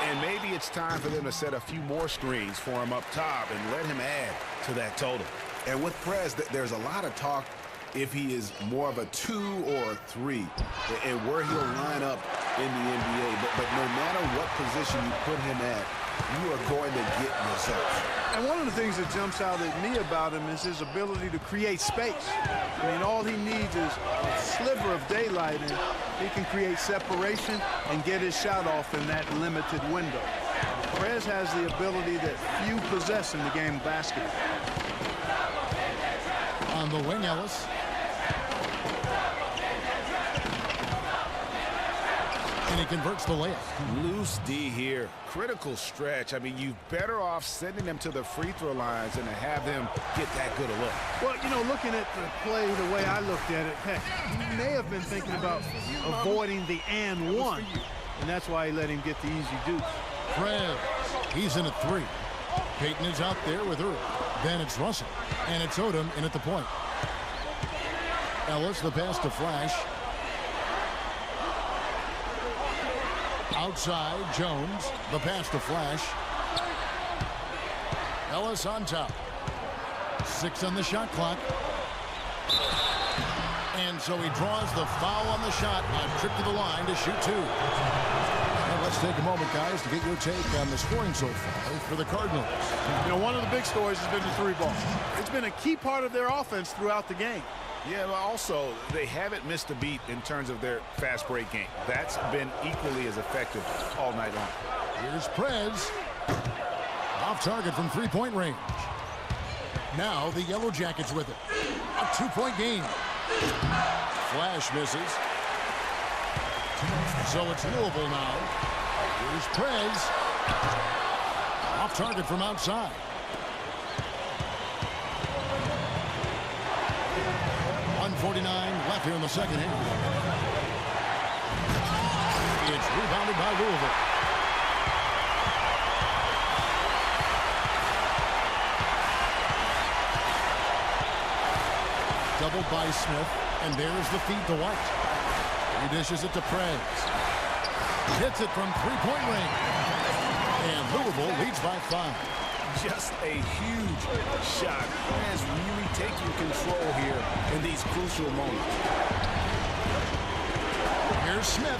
And maybe it's time for them to set a few more screens for him up top and let him add to that total. And with Prez, there's a lot of talk if he is more of a 2 or a 3 and where he'll line up in the NBA. But no matter what position you put him at, you are going to get results. And one of the things that jumps out at me about him is his ability to create space. I mean, all he needs is a sliver of daylight, and he can create separation and get his shot off in that limited window. Prez has the ability that few possess in the game of basketball. On the wing, Ellis. And he converts the layup. Loose D here. Critical stretch. I mean, you're better off sending them to the free throw lines than to have them get that good a look. Well, you know, looking at the play the way I looked at it, heck, he may have been thinking about avoiding the and one, and that's why he let him get the easy deuce. Prez, he's in at 3. Payton is out there with Earl. Then it's Russell, and it's Odom in at the point. Ellis, the pass to Flash. Outside, Jones, the pass to Flash. Ellis on top. 6 on the shot clock. And so he draws the foul on the shot. A trip to the line to shoot 2. Now let's take a moment, guys, to get your take on the scoring so far for the Cardinals. You know, one of the big stories has been the 3-ball. It's been a key part of their offense throughout the game. Yeah, but also, they haven't missed a beat in terms of their fast break game. That's been equally as effective all night long. Here's Prez. Off target from 3-point range. Now the Yellow Jackets with it. A 2-point game. Flash misses. So it's Louisville now. Here's Prez. Off target from outside. .149 left here in the second half. It's rebounded by Louisville. Doubled by Smith, and there's the feed to White. He dishes it to Prez. Hits it from 3-point range. And Louisville leads by 5. Just a huge shot. Prez really taking control here in these crucial moments. Here's Smith.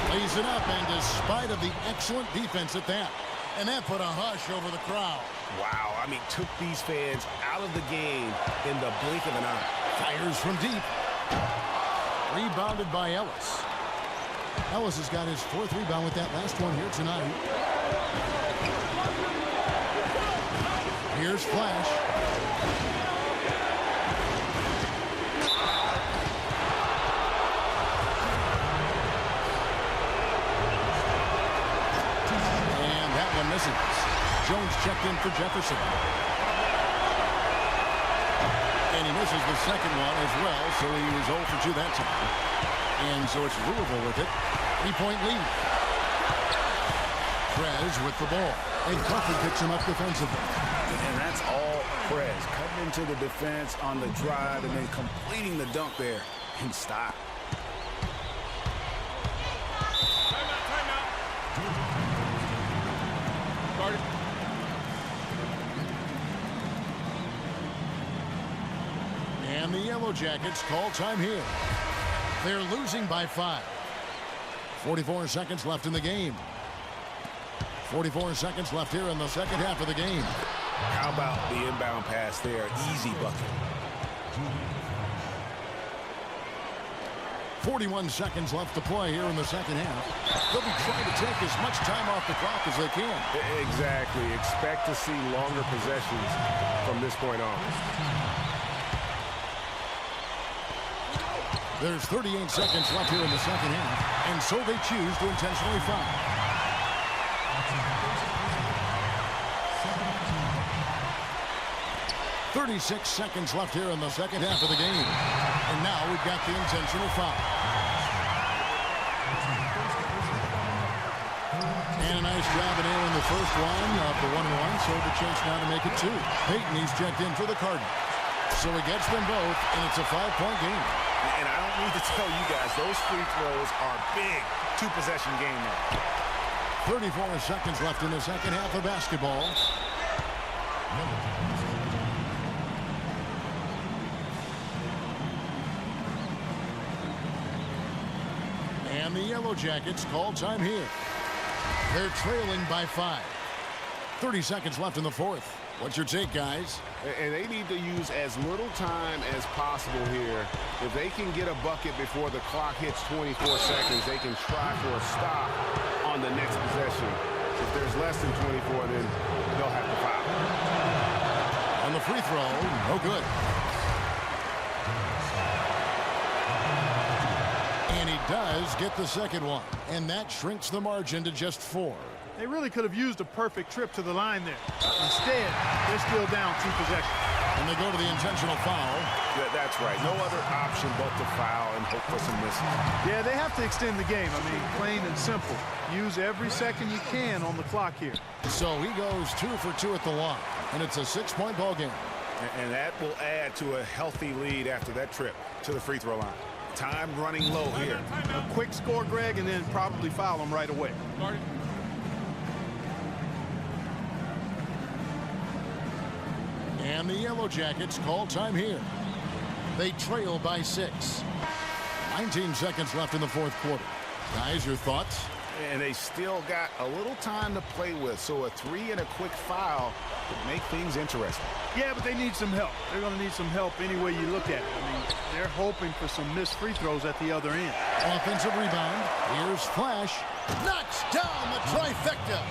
Lays it up, and despite of the excellent defense at that, and that put a hush over the crowd. Wow, I mean, took these fans out of the game in the blink of an eye. Fires from deep. Rebounded by Ellis. Ellis has got his 4th rebound with that last one here tonight. Here's Flash. And that one misses. Jones checked in for Jefferson. And he misses the second one as well, so he was 0 for 2 that time. And so it's Louisville with it. 3-point lead. Prez with the ball. And Crawford picks him up defensively. And that's all Prez. Cutting into the defense on the drive and then completing the dunk there in style. And the Yellow Jackets call time here. They're losing by 5. 44 seconds left in the game. 44 seconds left here in the second half of the game. How about the inbound pass there? Easy bucket. 41 seconds left to play here in the second half. They'll be trying to take as much time off the clock as they can. Exactly. Expect to see longer possessions from this point on. There's 38 seconds left here in the second half, and so they choose to intentionally foul. .36 seconds left here in the second half of the game. And now we've got the intentional foul. And a nice job of nailing the first one of the 1-1, so the chance now to make it 2. Peyton, he's checked in for the Cardinals. So he gets them both, and it's a 5-point game. And I don't need to tell you guys, those free throws are big 2-possession game now. 34 seconds left in the second half of basketball. And the Yellow Jackets call time here. They're trailing by 5. 30 seconds left in the fourth. What's your take, guys? And they need to use as little time as possible here. If they can get a bucket before the clock hits 24 seconds, they can try for a stop on the next possession. If there's less than 24, then they'll have to foul. On the free throw, no good. And he does get the second one. And that shrinks the margin to just 4. They really could have used a perfect trip to the line there. Instead, they're still down 2 possessions. And they go to the intentional foul. Yeah, that's right. No other option but to foul and hope for some misses. Yeah, they have to extend the game. I mean, plain and simple. Use every second you can on the clock here. So he goes 2 for 2 at the line. And it's a 6-point ball game. And that will add to a healthy lead after that trip to the free throw line. Time running low here. A quick score, Greg, and then probably foul them right away. And the Yellow Jackets call time here. They trail by 6. 19 seconds left in the fourth quarter. Guys, your thoughts? And they still got a little time to play with, so a 3 and a quick foul would make things interesting. Yeah, but they need some help. They're going to need some help any way you look at it. I mean, they're hoping for some missed free throws at the other end. Offensive rebound. Here's Flash. Knocks down the trifecta.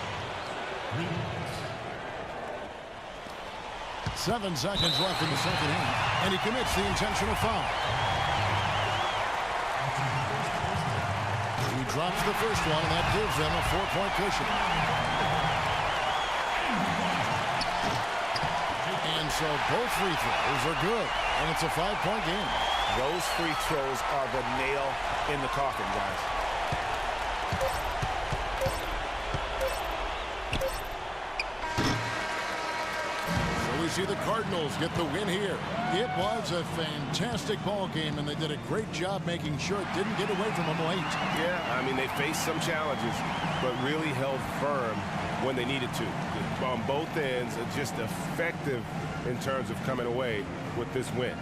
7 seconds left in the second half, and he commits the intentional foul. He drops the first one, and that gives them a 4-point cushion. And so both free throws are good, and it's a 5-point game. Those free throws are the nail in the coffin, guys. So we see the Cardinals get the win here. It was a fantastic ball game, and they did a great job making sure it didn't get away from them late. Yeah, I mean, they faced some challenges, but really held firm when they needed to. On both ends, just effective in terms of coming away with this win.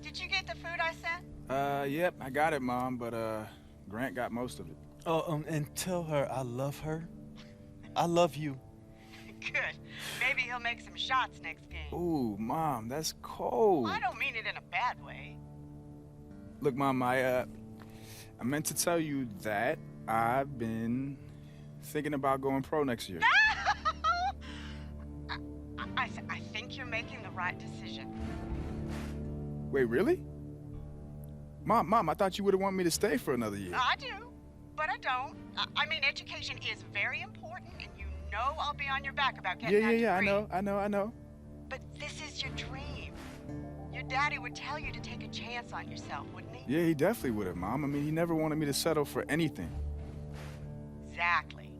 Did you get the food I sent? Yep, I got it, Mom, but Grant got most of it. Oh, and tell her I love her. I love you. Good. Maybe he'll make some shots next game. Ooh, Mom, that's cold. I don't mean it in a bad way. Look, Mom, I meant to tell you that I've been thinking about going pro next year. I think you're making the right decision. Wait, really? Mom, I thought you would have wanted me to stay for another year. I do, but I don't. I mean, education is very important, and you know I'll be on your back about getting that degree. Yeah, I know. But this is your dream. Your daddy would tell you to take a chance on yourself, wouldn't he? Yeah, he definitely would have, Mom. I mean, he never wanted me to settle for anything. Exactly.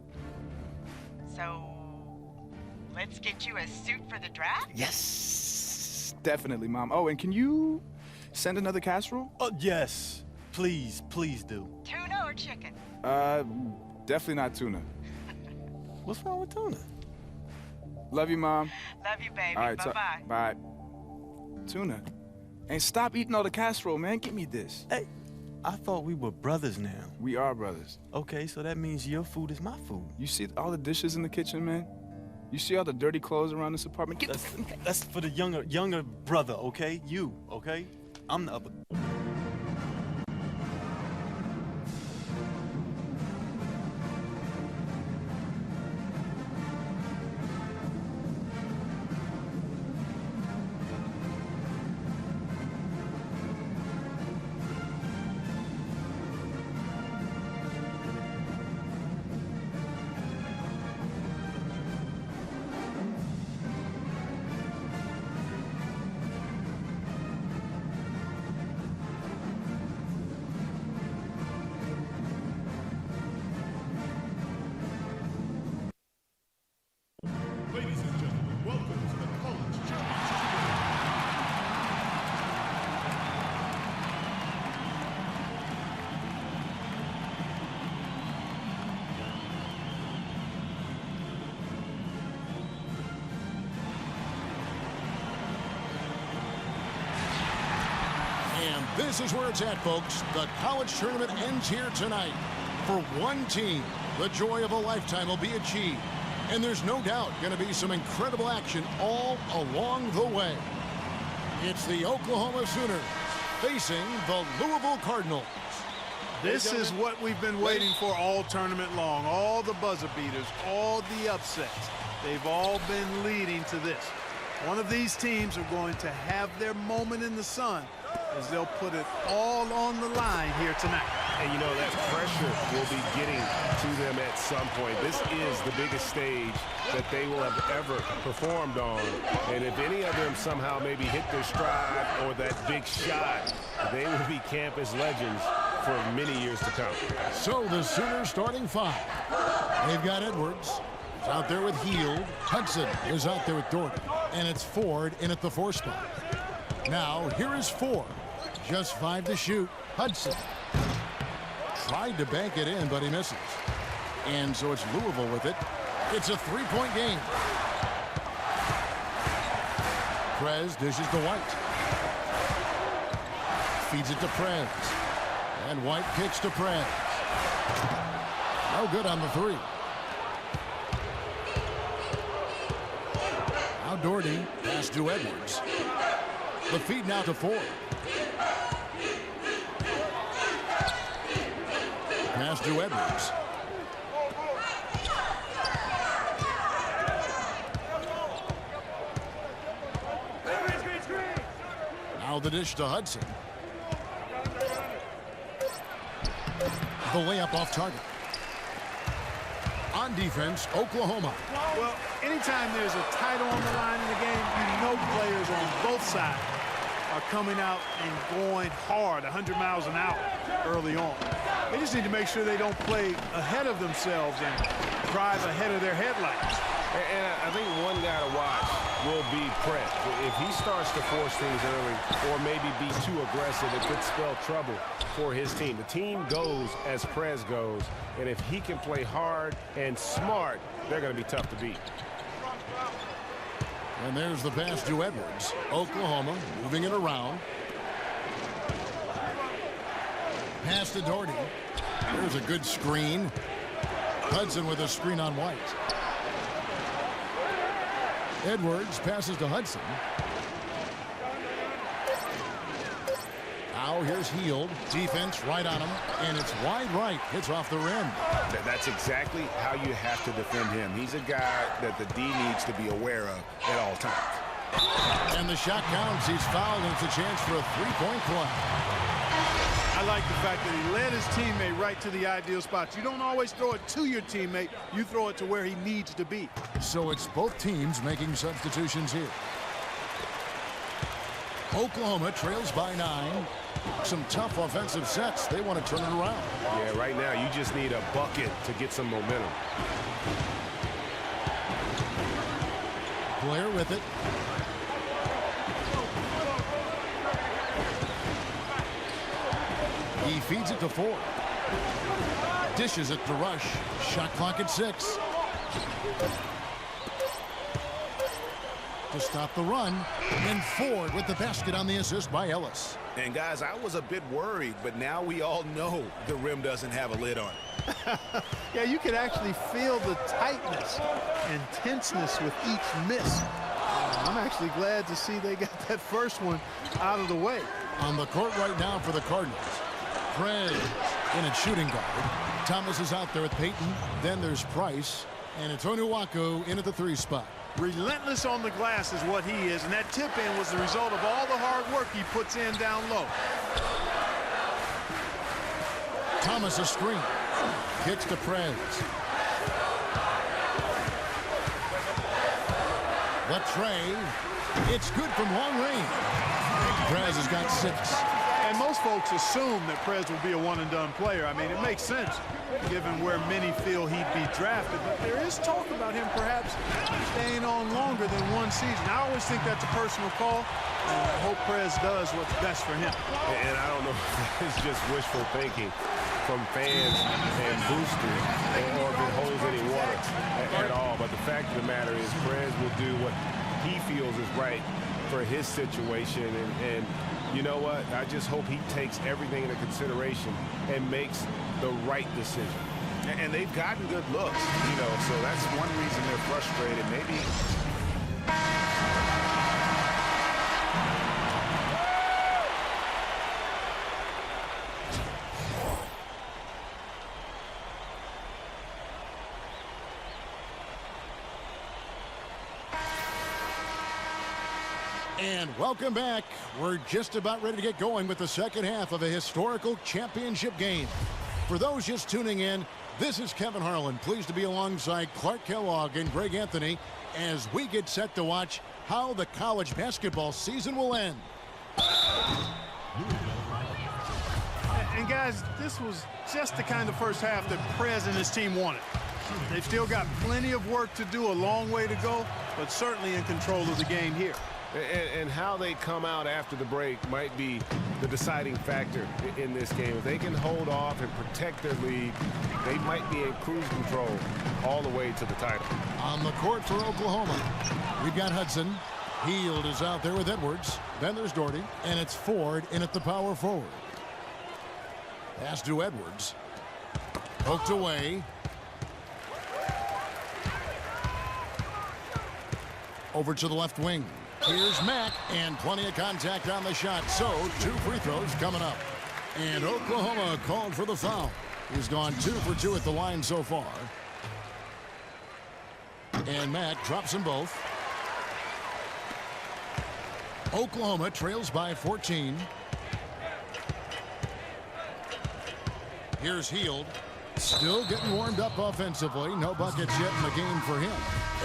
So, let's get you a suit for the draft? Yes, definitely, Mom. Oh, and can you send another casserole? Oh, yes. Please do. Tuna or chicken? Definitely not tuna. What's wrong with tuna? Love you, Mom. Love you, baby. All right, Bye-bye. Bye. Tuna. And stop eating all the casserole, man. Give me this. Hey, I thought we were brothers now. We are brothers. Okay, so that means your food is my food. You see all the dishes in the kitchen, man? You see all the dirty clothes around this apartment? That's for the younger brother, okay? You, okay? I'm the other. this is where it's at, folks. The college tournament ends here tonight. For one team, the joy of a lifetime will be achieved. And there's no doubt going to be some incredible action all along the way. It's the Oklahoma Sooners facing the Louisville Cardinals. This is what we've been waiting for all tournament long. All the buzzer beaters, all the upsets. They've all been leading to this. One of these teams are going to have their moment in the sun as they'll put it all on the line here tonight. And you know, that pressure will be getting to them at some point. This is the biggest stage that they will have ever performed on. And if any of them somehow maybe hit their stride or that big shot, they will be campus legends for many years to come. So the Sooners starting five. They've got Edwards. He's out there with Heald. Hudson is out there with Doherty. And it's Ford in at the 4 spot. Now, here is Ford. Just 5 to shoot. Hudson tried to bank it in, but he misses. And so it's Louisville with it. It's a 3-point game. Prez dishes to White. Feeds it to Prez. And White kicks to Prez. No good on the 3. Now Doherty pass to Edwards. The feed now to Ford. Pass to Edwards. Now the dish to Hudson. The layup off target. On defense, Oklahoma. Well, anytime there's a title on the line in the game, you know players on both sides are coming out and going hard, 100 miles an hour early on. They just need to make sure they don't play ahead of themselves and drive ahead of their headlights. And I think one guy to watch will be Prez. If he starts to force things early or maybe be too aggressive, it could spell trouble for his team. The team goes as Prez goes, and if he can play hard and smart, they're going to be tough to beat. And there's the pass to Edwards. Oklahoma moving it around. Pass to Doherty. There's a good screen. Hudson with a screen on White. Edwards passes to Hudson. Now here's Heald. Defense right on him. And it's wide right. Hits off the rim. That's exactly how you have to defend him. He's a guy that the D needs to be aware of at all times. And the shot counts. He's fouled, and it's a chance for a 3-point play. I like the fact that he led his teammate right to the ideal spot. You don't always throw it to your teammate. You throw it to where he needs to be. So it's both teams making substitutions here. Oklahoma trails by 9. Some tough offensive sets. They want to turn it around. Yeah, right now you just need a bucket to get some momentum. Blair with it. He feeds it to Ford. Dishes it to Rush. Shot clock at 6. To stop the run. And Ford with the basket on the assist by Ellis. And guys, I was a bit worried, but now we all know the rim doesn't have a lid on it. Yeah, you can actually feel the tightness and tenseness with each miss. I'm actually glad to see they got that first one out of the way. On the court right now for the Cardinals. Prez in at shooting guard. Thomas is out there with Payton. Then there's Price. And it's Onuaku in at the 3 spot. Relentless on the glass is what he is, and that tip-in was the result of all the hard work he puts in down low. Thomas a screen. Kicks to Prez. The tray. It's good from long range. Prez has got 6. And most folks assume that Prez will be a one-and-done player. I mean, it makes sense given where many feel he'd be drafted. But there is talk about him perhaps staying on longer than 1 season. I always think that's a personal call, and I hope Prez does what's best for him. And I don't know if it's just wishful thinking from fans and boosters or if it holds any water at all. But the fact of the matter is Prez will do what he feels is right for his situation. And you know what? I just hope he takes everything into consideration and makes the right decision. And they've gotten good looks, you know, so that's one reason they're frustrated. Maybe. And welcome back. We're just about ready to get going with the second half of a historical championship game. For those just tuning in, this is Kevin Harlan, pleased to be alongside Clark Kellogg and Greg Anthony as we get set to watch how the college basketball season will end. And guys, this was just the kind of first half that Prez and his team wanted. They've still got plenty of work to do, a long way to go, but certainly in control of the game here. And how they come out after the break might be the deciding factor in this game. If they can hold off and protect their lead, they might be in cruise control all the way to the title. On the court for Oklahoma, we've got Hudson. Hield is out there with Edwards. Then there's Doherty, and it's Ford in at the power forward. Pass to Edwards. Poked away. Over to the left wing. Here's Mack, and plenty of contact on the shot. So, 2 free throws coming up. And Oklahoma called for the foul. He's gone 2 for 2 at the line so far. And Mack drops them both. Oklahoma trails by 14. Here's Hield. Still getting warmed up offensively. No buckets yet in the game for him.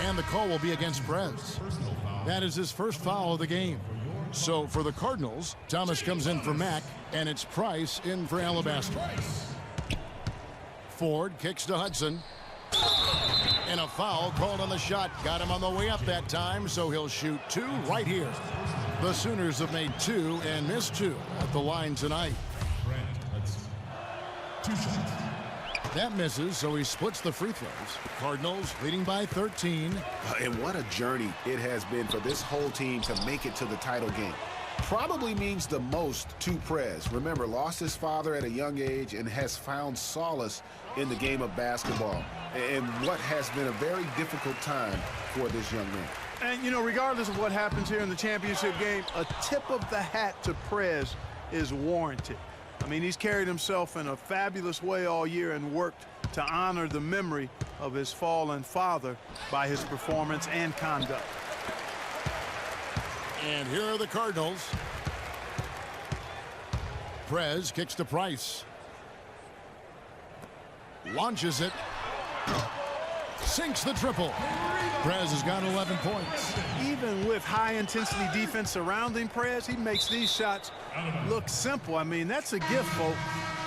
And the call will be against Prez. That is his first foul of the game. So for the Cardinals, Thomas comes in for Mack, and it's Price in for Alabaster. Ford kicks to Hudson. And a foul called on the shot. Got him on the way up that time, so he'll shoot 2 right here. The Sooners have made 2 and missed 2 at the line tonight. 2 shots. That misses, so he splits the free throws. Cardinals leading by 13. And what a journey it has been for this whole team to make it to the title game. Probably means the most to Prez. Remember, lost his father at a young age and has found solace in the game of basketball. And what has been a very difficult time for this young man. And, you know, regardless of what happens here in the championship game, a tip of the hat to Prez is warranted. I mean, he's carried himself in a fabulous way all year and worked to honor the memory of his fallen father by his performance and conduct. And here are the Cardinals. Prez kicks to Price. Launches it. Sinks the triple. Prez has got 11 points. Even with high-intensity defense surrounding Prez, he makes these shots look simple. I mean, that's a gift, folks.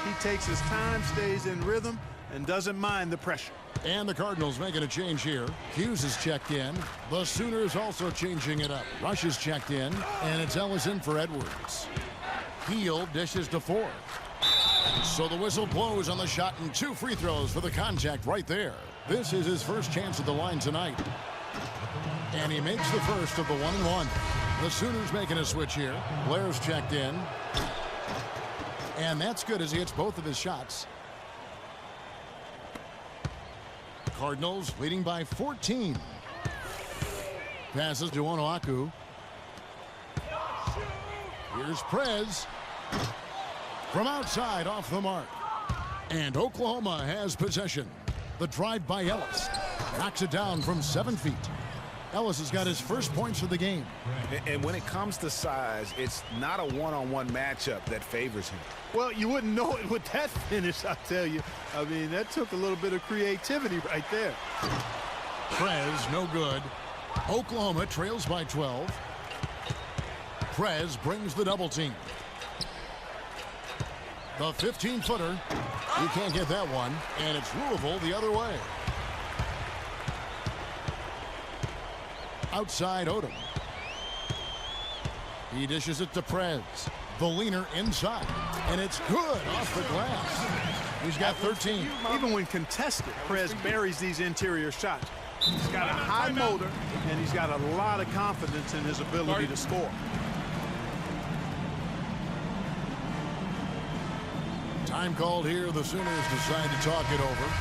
He takes his time, stays in rhythm, and doesn't mind the pressure. And the Cardinals making a change here. Hughes is checked in. The Sooners also changing it up. Rush is checked in, and it's Ellis in for Edwards. Hield dishes to Ford. So the whistle blows on the shot, and 2 free throws for the contact right there. This is his first chance at the line tonight. And he makes the first of the 1-and-1. The Sooners making a switch here. Blair's checked in. And that's good as he hits both of his shots. Cardinals leading by 14. Passes to Onuaku. Here's Prez. From outside, off the mark. And Oklahoma has possession. The drive by Ellis. Knocks it down from 7 feet. Ellis has got his first points of the game. And when it comes to size, it's not a one-on-one matchup that favors him. Well, you wouldn't know it with that finish, I tell you. I mean, that took a little bit of creativity right there. Prez, no good. Oklahoma trails by 12. Prez brings the double team. The 15-footer. He can't get that one, and it's Louisville the other way. Outside Odom. He dishes it to Prez. The leaner inside, and it's good off the glass. He's got 13. Even when contested, Prez buries these interior shots. He's got a high motor, and he's got a lot of confidence in his ability to score. Time called here. The Sooners decide to talk it over.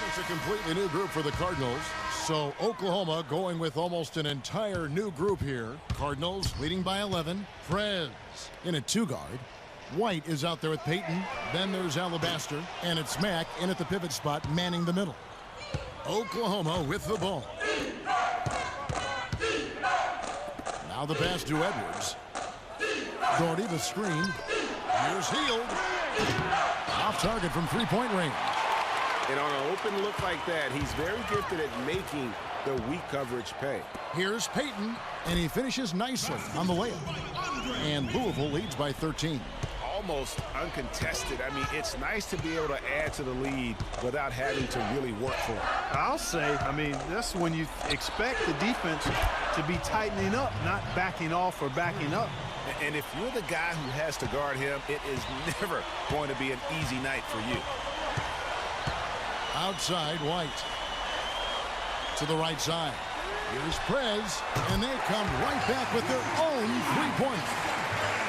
It's a completely new group for the Cardinals. So Oklahoma going with almost an entire new group here. Cardinals leading by 11. Prez in a 2-guard. White is out there with Peyton. Then there's Alabaster. And it's Mack in at the pivot spot, manning the middle. Oklahoma with the ball. Now the pass to Edwards. Doherty the screen. Here's Hield. Off target from three-point range. And on an open look like that, he's very gifted at making the weak coverage pay. Here's Peyton, and he finishes nicely on the layup. And Louisville leads by 13. Almost uncontested. I mean, it's nice to be able to add to the lead without having to really work for it. I'll say, I mean, that's when you expect the defense to be tightening up, not backing off or backing up. And if you're the guy who has to guard him, it is never going to be an easy night for you. Outside, White. To the right side. Here's Prez, and they come right back with their own three-pointer.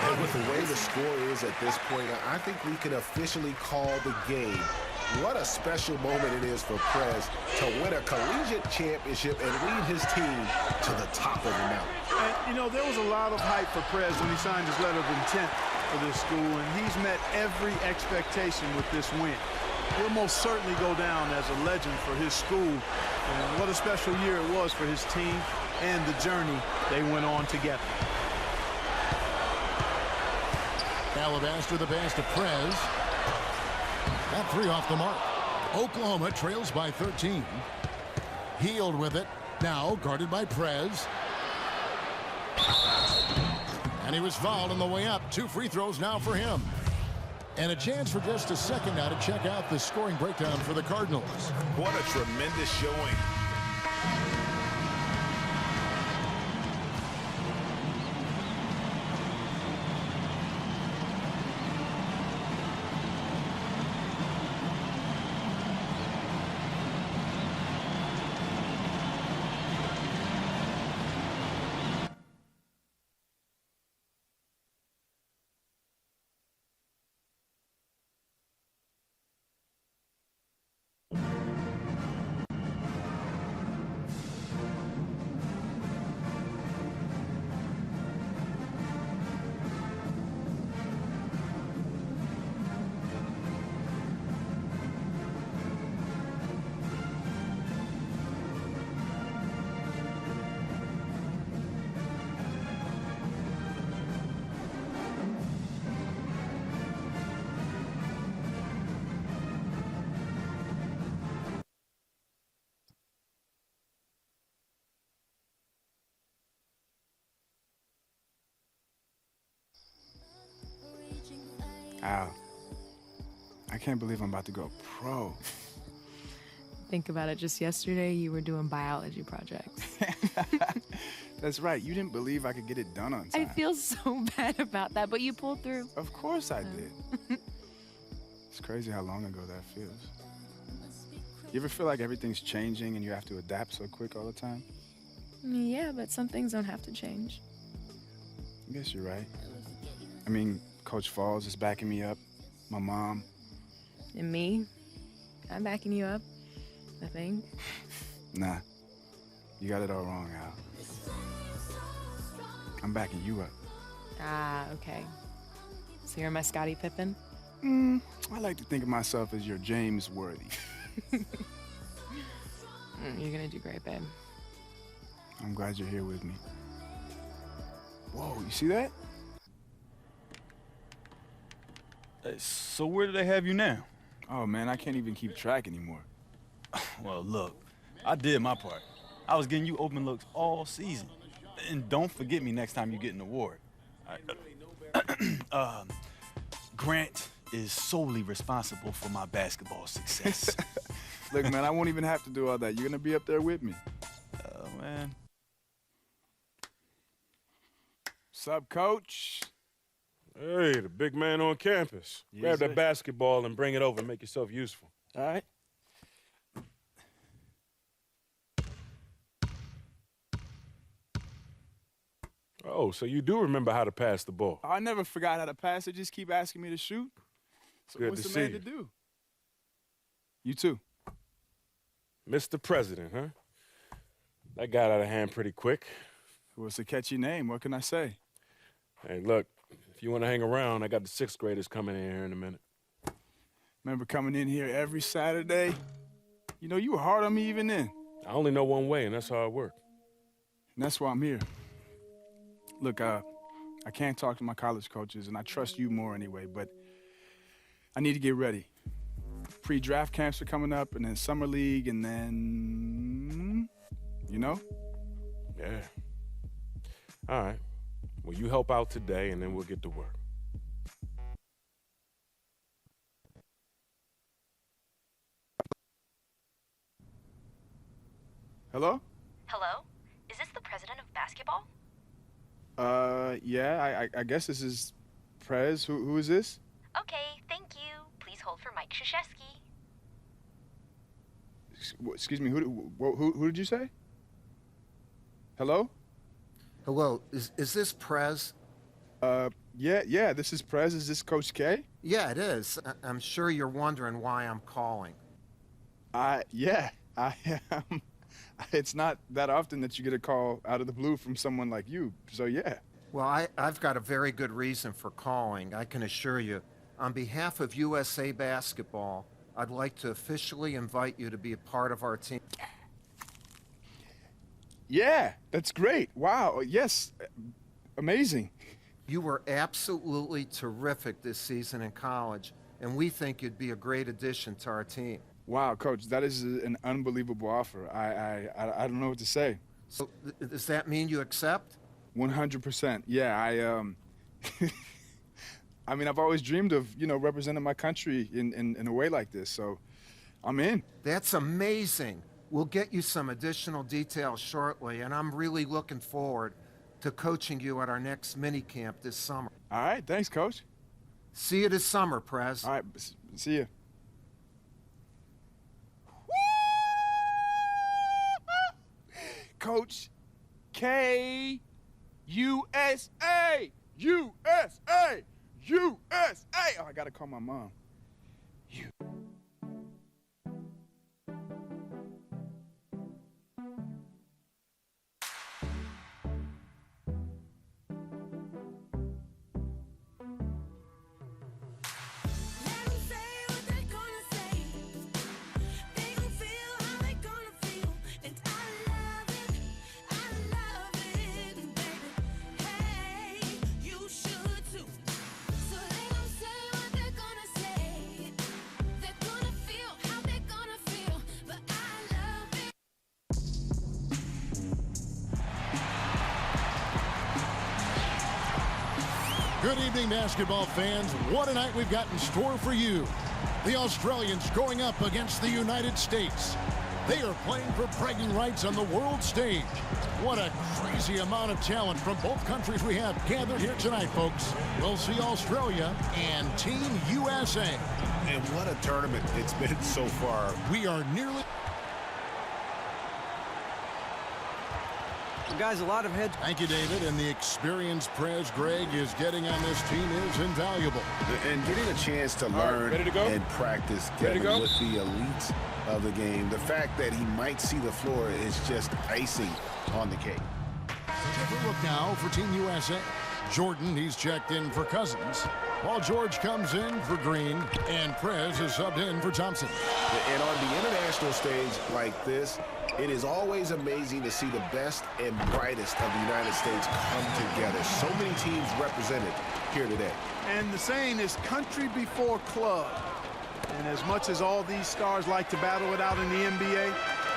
And with the way the score is at this point, I think we can officially call the game. What a special moment it is for Prez to win a collegiate championship and lead his team to the top of the mountain. And, you know, there was a lot of hype for Prez when he signed his letter of intent for this school, and he's met every expectation with this win. He'll most certainly go down as a legend for his school. And what a special year it was for his team and the journey they went on together. Alabaster the pass to Prez. That three off the mark. Oklahoma trails by 13. Hield with it. Now guarded by Prez. And he was fouled on the way up. 2 free throws now for him. And a chance for just a second now to check out the scoring breakdown for the Cardinals. What a tremendous showing. Al, I can't believe I'm about to go pro. Think about it. Just yesterday, you were doing biology projects. That's right. You didn't believe I could get it done on time. I feel so bad about that, but you pulled through. Of course I did. It's crazy how long ago that feels. You ever feel like everything's changing and you have to adapt so quick all the time? Yeah, but some things don't have to change. I guess you're right. I mean, Coach Falls is backing me up. My mom. And me? I'm backing you up, I think. Nah. You got it all wrong, Al. I'm backing you up. Ah, okay. So you're my Scottie Pippen? I like to think of myself as your James Worthy. You're gonna do great, babe. I'm glad you're here with me. Whoa, you see that? So where do they have you now? Oh, man, I can't even keep track anymore. Well, look, I did my part. I was getting you open looks all season. And don't forget me next time you get an award. Grant is solely responsible for my basketball success. Look, man, I won't even have to do all that. You're going to be up there with me. Oh, man. Sup, Coach? Hey, the big man on campus. Yes, Grab sir. that basketball and bring it over and make yourself useful. All right. Oh, so you do remember how to pass the ball. I never forgot how to pass. They just keep asking me to shoot. So Good what's to the see man you. to do? You too. Mr. President, huh? That got out of hand pretty quick. Well, it's a catchy name. What can I say? Hey, look, if you want to hang around, I got the 6th graders coming in here in a minute. Remember coming in here every Saturday? You know, you were hard on me even then. I only know one way, and that's how it works. And that's why I'm here. Look, I can't talk to my college coaches, and I trust you more anyway, but I need to get ready. Pre-draft camps are coming up, and then summer league, and then, you know? Yeah. All right. Well, you help out today, and then we'll get to work. Hello? Hello? Is this the president of basketball? Yeah, I guess this is Prez. Who is this? Okay, thank you. Please hold for Mike Krzyzewski. Excuse me, who did you say? Hello? Hello, is this Prez? Yeah, this is Prez. Is this Coach K? Yeah, it is. I'm sure you're wondering why I'm calling. Yeah, I am. It's not that often that you get a call out of the blue from someone like you, so yeah. Well, I've got a very good reason for calling, I can assure you. On behalf of USA Basketball, I'd like to officially invite you to be a part of our team. Yeah, that's great. Wow, yes, amazing. You were absolutely terrific this season in college, and we think you'd be a great addition to our team. Wow, Coach, that is an unbelievable offer. I don't know what to say. So does that mean you accept? 100%. Yeah, I mean, I've always dreamed of, representing my country in a way like this, so I'm in. That's amazing. We'll get you some additional details shortly, and I'm really looking forward to coaching you at our next mini camp this summer. All right, thanks, Coach. See you this summer, Prez. All right, see you. Coach K, USA, USA, USA. Oh, I gotta call my mom. Good evening, basketball fans. What a night we've got in store for you. The Australians going up against the United States. They are playing for bragging rights on the world stage. What a crazy amount of talent from both countries we have gathered here tonight, folks. We'll see Australia and Team USA. And what a tournament it's been so far. We are nearly... Guys, a lot of heads. Thank you, David. And the experienced Prez Greg is getting on this team is invaluable. And getting a chance to learn and practice Kevin with the elites of the game. The fact that he might see the floor is just icing on the cake. Take a look now for Team USA. Jordan, he's checked in for Cousins, while George comes in for Green, and Prez is subbed in for Thompson. And on the international stage like this, it is always amazing to see the best and brightest of the United States come together. So many teams represented here today. And the saying is country before club. And as much as all these stars like to battle it out in the NBA,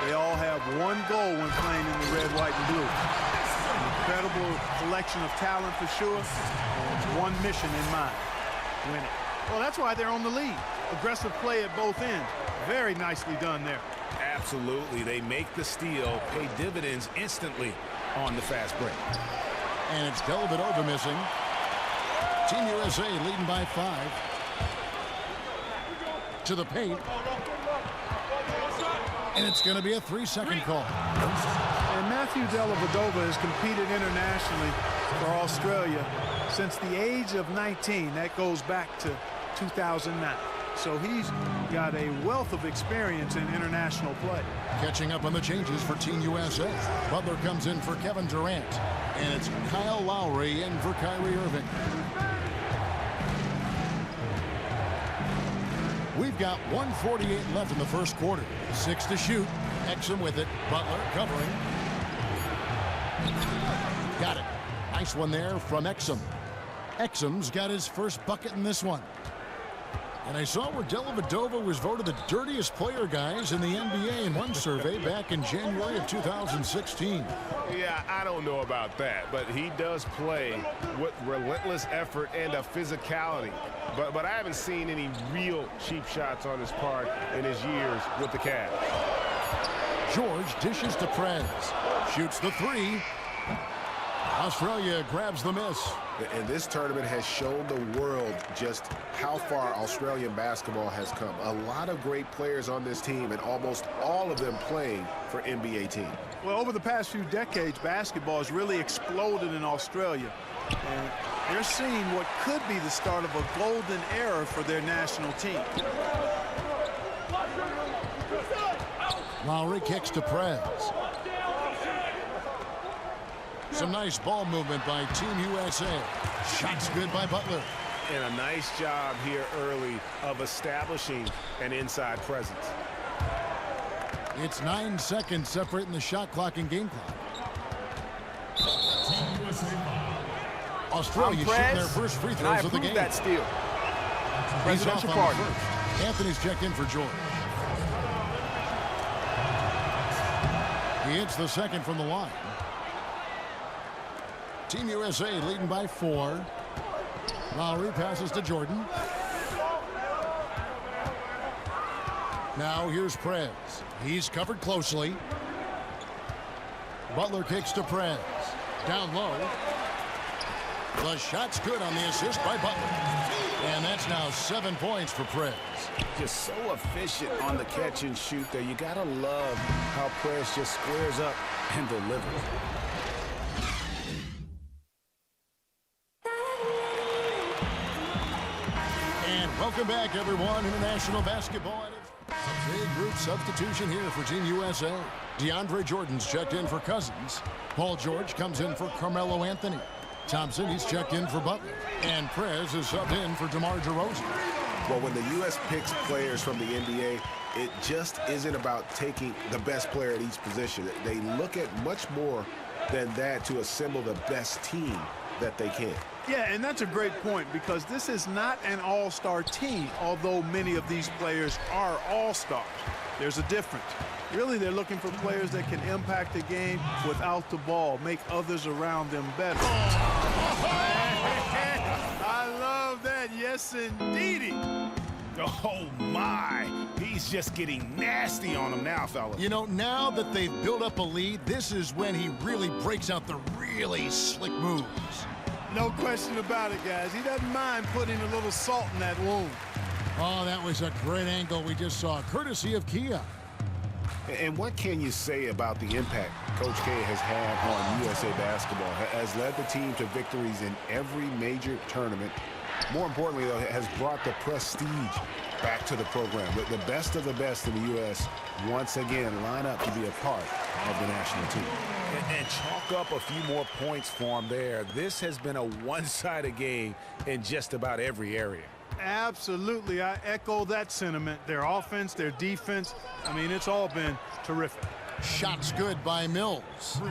they all have one goal when playing in the red, white, and blue. An incredible collection of talent for sure, and one mission in mind, winning. Well, that's why they're on the lead. Aggressive play at both ends. Very nicely done there. Absolutely. They make the steal, pay dividends instantly on the fast break. And it's Dellavedova missing. Team USA leading by 5. To the paint. And it's going to be a 3-second call. And Matthew Dellavedova has competed internationally for Australia since the age of 19. That goes back to 2009. So he's got a wealth of experience in international play. Catching up on the changes for Team USA. Butler comes in for Kevin Durant. And it's Kyle Lowry in for Kyrie Irving. We've got 1:48 left in the first quarter. 6 to shoot. Exum with it. Butler covering. Got it. Nice one there from Exum. Exum's got his first bucket in this one. And I saw where Dellavedova was voted the dirtiest player, guys, in the NBA in one survey back in January of 2016. Yeah, I don't know about that, but he does play with relentless effort and a physicality. But I haven't seen any real cheap shots on his part in his years with the Cavs. George dishes to Prez. Shoots the three. Australia grabs the miss. And this tournament has shown the world just how far Australian basketball has come. A lot of great players on this team, and almost all of them playing for NBA teams. Well, over the past few decades, basketball has really exploded in Australia. And they're seeing what could be the start of a golden era for their national team. Lowry kicks to Prez. Some nice ball movement by Team USA. Shots good by Butler. And a nice job here early of establishing an inside presence. It's 9 seconds separating the shot clock and game clock. Australia shooting their first free throws of the game. That steal. He's off Presidential on pardon. the first. Anthony's checked in for George. He hits the second from the line. Team USA leading by 4. Lowry passes to Jordan. Now here's Prez. He's covered closely. Butler kicks to Prez. Down low. The shot's good on the assist by Butler. And that's now 7 points for Prez. Just so efficient on the catch and shoot there. You gotta love how Prez just squares up and delivers. Welcome back, everyone. International basketball. A big group substitution here for Team USA. DeAndre Jordan's checked in for Cousins. Paul George comes in for Carmelo Anthony. Thompson, he's checked in for Butler. And Prez is subbed in for DeMar DeRozan. Well, when the U.S. picks players from the NBA, it just isn't about taking the best player at each position. They look at much more than that to assemble the best team that they can. Yeah, and that's a great point, because this is not an all-star team, although many of these players are all-stars. There's a difference. Really, they're looking for players that can impact the game without the ball, make others around them better. I love that. Yes, indeedy. Oh, my. He's just getting nasty on him now, fellas. You know, now that they've built up a lead, this is when he really breaks out the really slick moves. No question about it, guys. He doesn't mind putting a little salt in that wound. Oh, that was a great angle we just saw, courtesy of Kia. And what can you say about the impact Coach K has had on USA basketball? Has led the team to victories in every major tournament. More importantly, though, has brought the prestige back to the program. The best of the best in the U.S. once again line up to be a part of the national team. And chalk up a few more points for him there. This has been a one-sided game in just about every area. Absolutely. I echo that sentiment. Their offense, their defense, I mean, it's all been terrific. Shots good by Mills.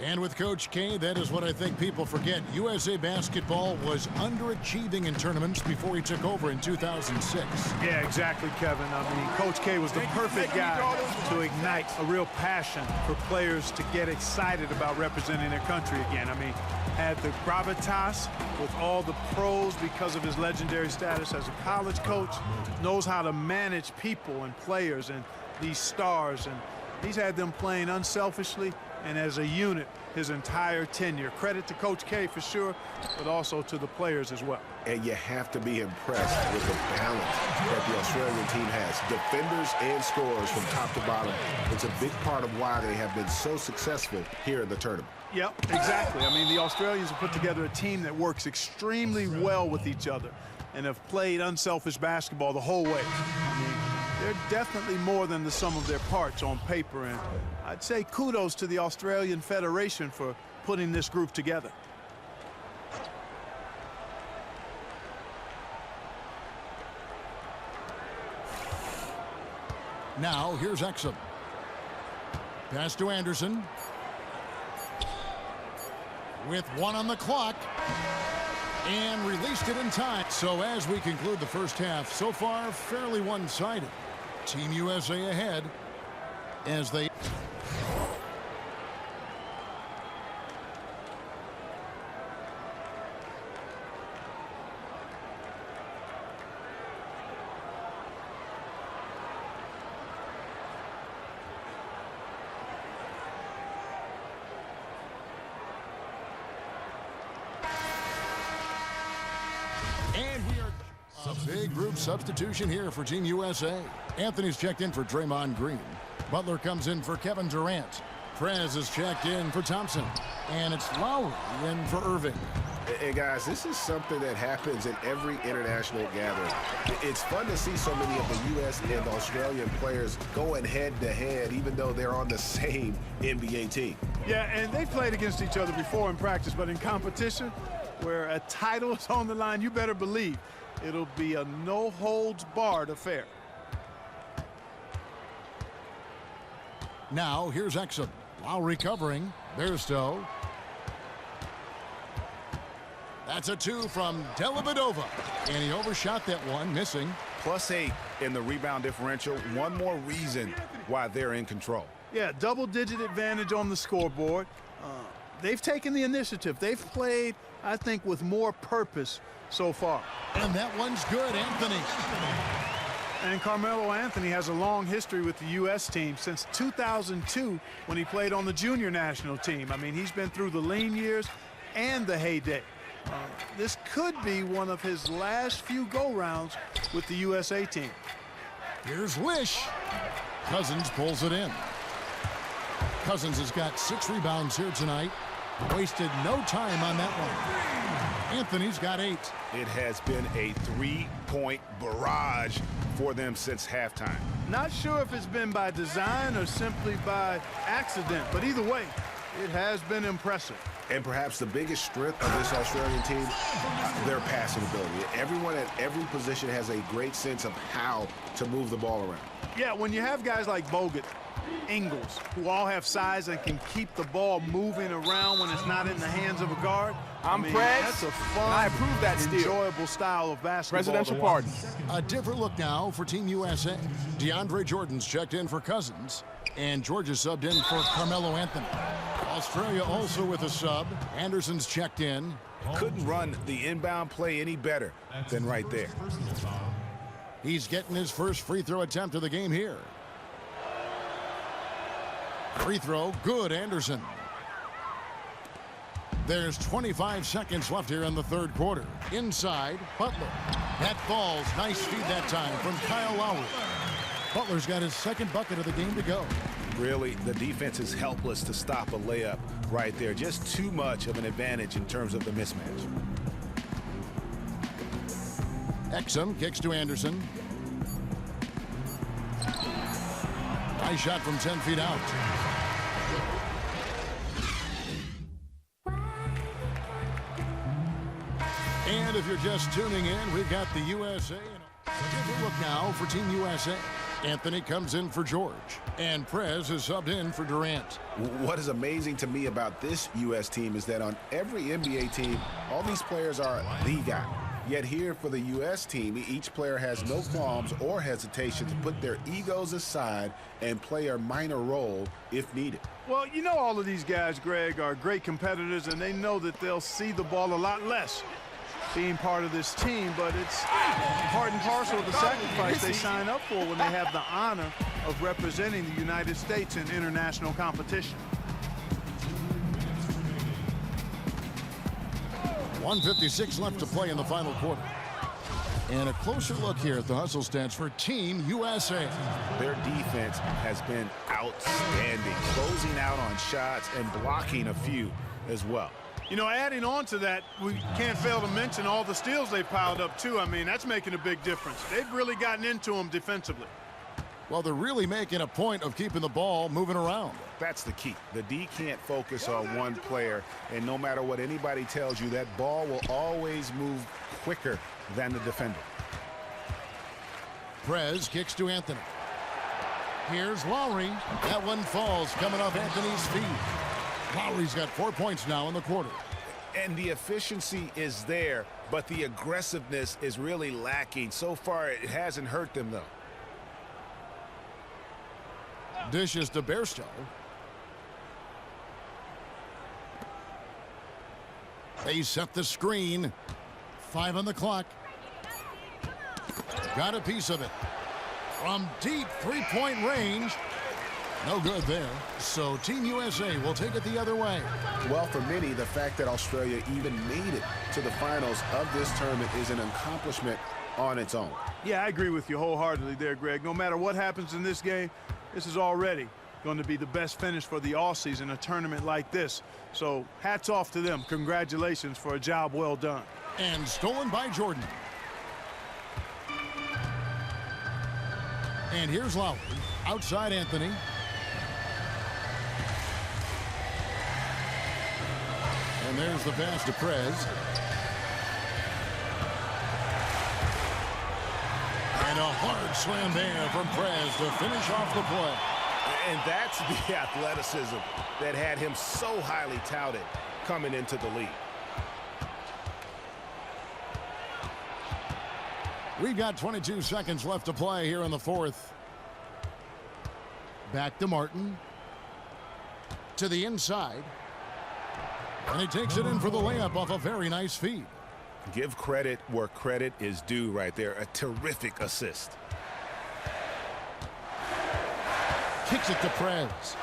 And with Coach K, that is what I think people forget. USA basketball was underachieving in tournaments before he took over in 2006. Yeah, exactly, Kevin. I mean, Coach K was the perfect guy to ignite a real passion for players to get excited about representing their country again. I mean, had the gravitas with all the pros because of his legendary status as a college coach, knows how to manage people and players and these stars, and he's had them playing unselfishly and as a unit his entire tenure. Credit to Coach K for sure, but also to the players as well. And you have to be impressed with the balance that the Australian team has. Defenders and scorers from top to bottom. It's a big part of why they have been so successful here in the tournament. Yep, exactly. I mean, the Australians have put together a team that works extremely well with each other and have played unselfish basketball the whole way. I mean, they're definitely more than the sum of their parts on paper, and I'd say kudos to the Australian Federation for putting this group together. Now, here's Exum. Pass to Anderson. With 1 on the clock. And released it in time. So as we conclude the first half, so far fairly one-sided. Team USA ahead as they... And we are a big group substitution here for Team USA. Anthony's checked in for Draymond Green. Butler comes in for Kevin Durant. Prez is checked in for Thompson. And it's Lowry in for Irving. Hey guys, this is something that happens in every international gathering. It's fun to see so many of the U.S. and Australian players going head-to-head, even though they're on the same NBA team. Yeah, and they've played against each other before in practice, but in competition, where a title is on the line, you better believe it'll be a no-holds-barred affair. Now, here's Exum. Lowry covering. There's Stowe. That's a 2 from Dellavedova. And he overshot that one, missing. +8 in the rebound differential. One more reason why they're in control. Yeah, double-digit advantage on the scoreboard. They've taken the initiative. They've played, I think, with more purpose so far. And that one's good, Anthony. And Carmelo Anthony has a long history with the U.S. team since 2002 when he played on the junior national team. I mean, he's been through the lean years and the heyday. This could be one of his last few go-rounds with the USA team. Here's Wish. Cousins pulls it in. Cousins has got 6 rebounds here tonight. Wasted no time on that one. Anthony's got 8. It has been a 3-point barrage for them since halftime. Not sure if it's been by design or simply by accident, but either way, it has been impressive. And perhaps the biggest strength of this Australian team, their passing ability. Everyone at every position has a great sense of how to move the ball around. Yeah, when you have guys like Bogut, Ingles, who all have size and can keep the ball moving around when it's not in the hands of a guard. Prez. That's a fun, I approve that enjoyable style of basketball. Presidential pardon. A different look now for Team USA. DeAndre Jordan's checked in for Cousins, and Georgia subbed in for Carmelo Anthony. Australia also with a sub. Anderson's checked in. Couldn't run the inbound play any better than right there. He's getting his first free throw attempt of the game here. Free throw, good, Anderson. There's 25 seconds left here in the third quarter. Inside, Butler. That falls. Nice feed that time from Kyle Lowry. Butler's got his second bucket of the game to go. Really, the defense is helpless to stop a layup right there. Just too much of an advantage in terms of the mismatch. Exum kicks to Anderson. Nice shot from 10 feet out. And if you're just tuning in, we've got the USA. Take a look now for Team USA. Anthony comes in for George, and Prez is subbed in for Durant. What is amazing to me about this U.S. team is that on every NBA team, all these players are the guy. Yet here for the U.S. team, each player has no qualms or hesitation to put their egos aside and play a minor role if needed. Well, you know all of these guys, Greg, are great competitors, and they know that they'll see the ball a lot less being part of this team, but it's part and parcel of the sacrifice they sign up for when they have the honor of representing the United States in international competition. 1:56 left to play in the final quarter. And a closer look here at the hustle stats for Team USA. Their defense has been outstanding, closing out on shots and blocking a few as well. You know, adding on to that, we can't fail to mention all the steals they piled up, too. I mean, that's making a big difference. They've really gotten into them defensively. Well, they're really making a point of keeping the ball moving around. That's the key. The D can't focus on one player, and no matter what anybody tells you, that ball will always move quicker than the defender. Prez kicks to Anthony. Here's Lowry. That one falls coming off Anthony's feet. Lowry's got 4 points now in the quarter. And the efficiency is there, but the aggressiveness is really lacking. So far, it hasn't hurt them, though. Dishes to Bairstow. They set the screen. 5 on the clock. Got a piece of it. From deep three-point range. No good there. So Team USA will take it the other way. Well, for many, the fact that Australia even made it to the finals of this tournament is an accomplishment on its own. Yeah, I agree with you wholeheartedly there, Greg. No matter what happens in this game, this is already going to be the best finish for the all-season, a tournament like this. So hats off to them. Congratulations for a job well done. And stolen by Jordan. And here's Lowry. Outside Anthony. And there's the pass to Prez. And a hard slam there from Prez to finish off the play. And that's the athleticism that had him so highly touted coming into the league. We've got 22 seconds left to play here in the fourth. Back to Martin. To the inside. And he takes it in for the layup off a very nice feed. Give credit where credit is due right there. A terrific assist. Kicks it to Prez.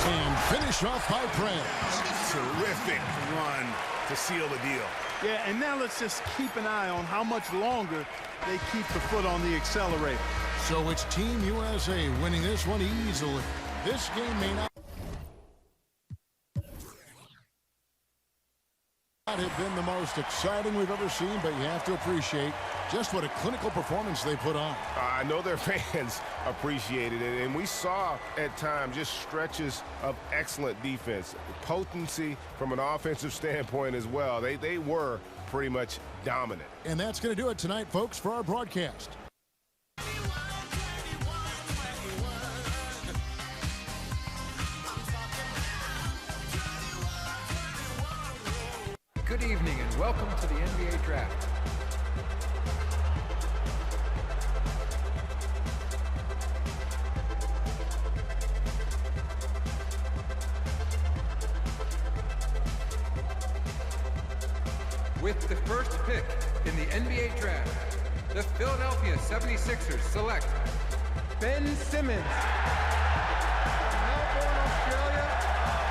And finish off by Prez. Terrific run to seal the deal. Yeah, and now let's just keep an eye on how much longer they keep the foot on the accelerator. So it's Team USA winning this one easily. This game may not have been the most exciting we've ever seen, but you have to appreciate just what a clinical performance they put on. I know their fans appreciated it, and we saw at times just stretches of excellent defense. Potency from an offensive standpoint as well. They were pretty much dominant. And that's going to do it tonight, folks, for our broadcast. Good evening and welcome to the NBA Draft. With the first pick in the NBA Draft, the Philadelphia 76ers select Ben Simmons from Melbourne, Australia,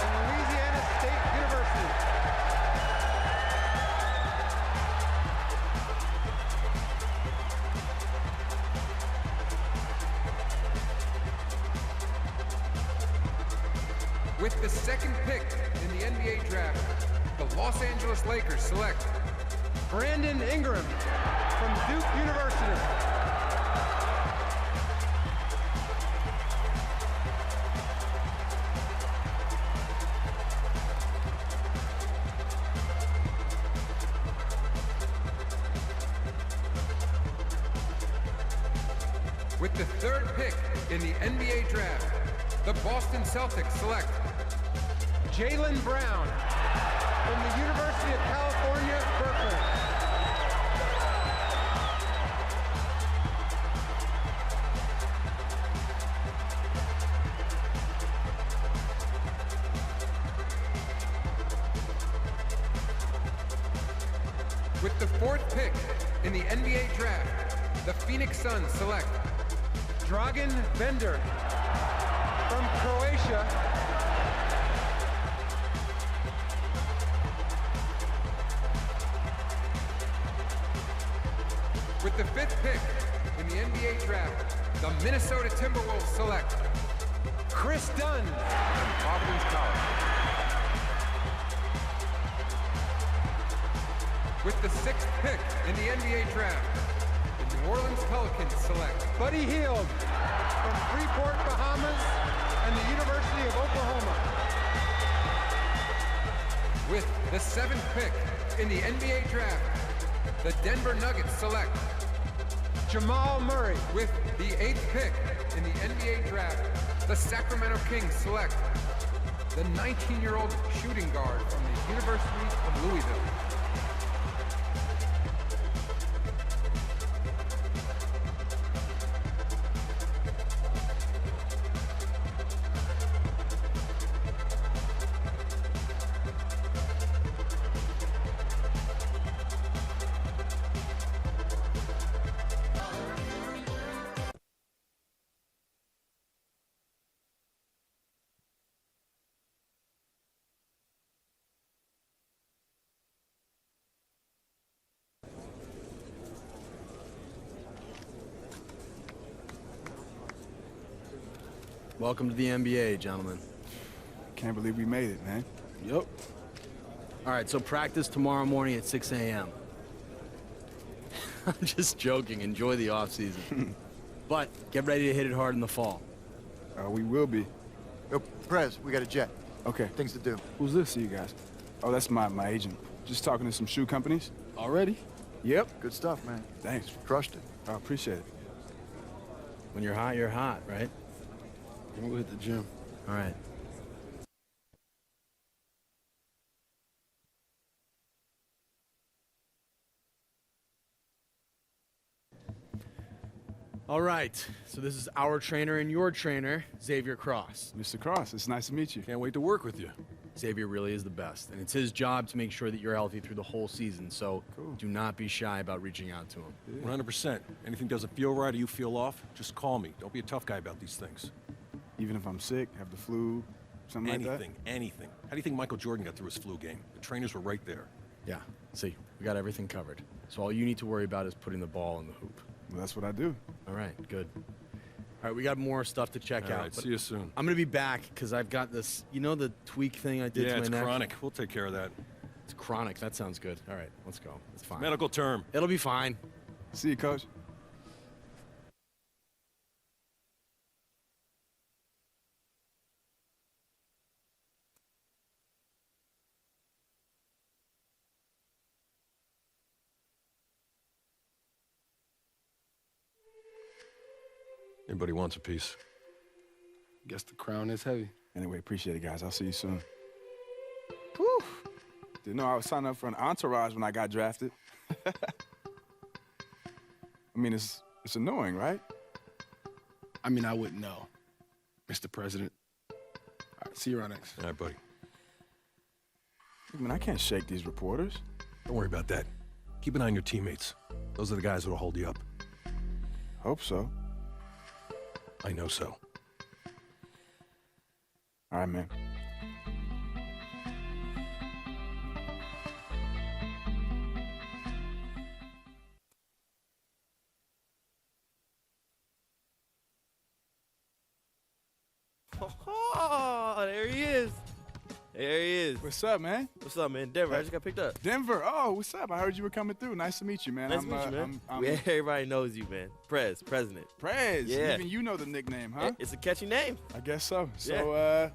and Louisiana State University. With the second pick in the NBA Draft, the Los Angeles Lakers select Brandon Ingram from Duke University. With the third pick in the NBA Draft, the Boston Celtics select Jaylen Brown from the University of California, Berkeley. With the fourth pick in the NBA Draft, the Phoenix Suns select Dragan Bender from Croatia. With the 5th pick in the NBA draft, the Minnesota Timberwolves select Chris Dunn from Providence College. With the 6th pick in the NBA draft, the New Orleans Pelicans select Buddy Hield from Freeport, Bahamas, and the University of Oklahoma. With the 7th pick in the NBA draft, the Denver Nuggets select Jamal Murray. With the 8th pick in the NBA draft, the Sacramento Kings select the 19-year-old shooting guard from the University of Louisville. Welcome to the NBA, gentlemen. Can't believe we made it, man. Yep. All right, so practice tomorrow morning at 6 a.m. I'm just joking. Enjoy the off-season. But get ready to hit it hard in the fall. We will be. Yo, Prez, we got a jet. Okay. Things to do. Who's this, you guys? Oh, that's my agent. Just talking to some shoe companies. Already? Yep. Good stuff, man. Thanks. Crushed it. I appreciate it. When you're hot, right? I'm gonna hit the gym. All right. All right, so this is our trainer and your trainer, Xavier Cross. Mr. Cross, it's nice to meet you. Can't wait to work with you. Xavier really is the best, and it's his job to make sure that you're healthy through the whole season, so do not be shy about reaching out to him. 100%. Anything doesn't feel right or you feel off, just call me. Don't be a tough guy about these things. Even if I'm sick, have the flu, something like that? Anything. How do you think Michael Jordan got through his flu game? The trainers were right there. Yeah, see, we got everything covered. So all you need to worry about is putting the ball in the hoop. Well, that's what I do. All right, good. All right, we got more stuff to check out. All right, see you soon. I'm going to be back because I've got this, you know the tweak thing I did to my neck? Yeah, it's chronic. We'll take care of that. It's chronic. That sounds good. All right, let's go. It's fine. Medical term. It'll be fine. See you, Coach. Anybody wants a piece? Guess the crown is heavy. Anyway, appreciate it, guys. I'll see you soon. Whew. Didn't know I was signing up for an entourage when I got drafted. I mean, it's annoying, right? I mean, I wouldn't know, Mr. President. All right, see you around next. All right, buddy. I mean, I can't shake these reporters. Don't worry about that. Keep an eye on your teammates. Those are the guys that will hold you up. Hope so. I know so. All right, man. Oh, there he is. There he is. What's up, man? What's up, man? Denver, I just got picked up. Denver. Oh, what's up? I heard you were coming through. Nice to meet you, man. Nice to meet you, man. I'm Everybody knows you, man. President. Prez. Yeah. Even you know the nickname, huh? It's a catchy name. I guess so. Yeah. So,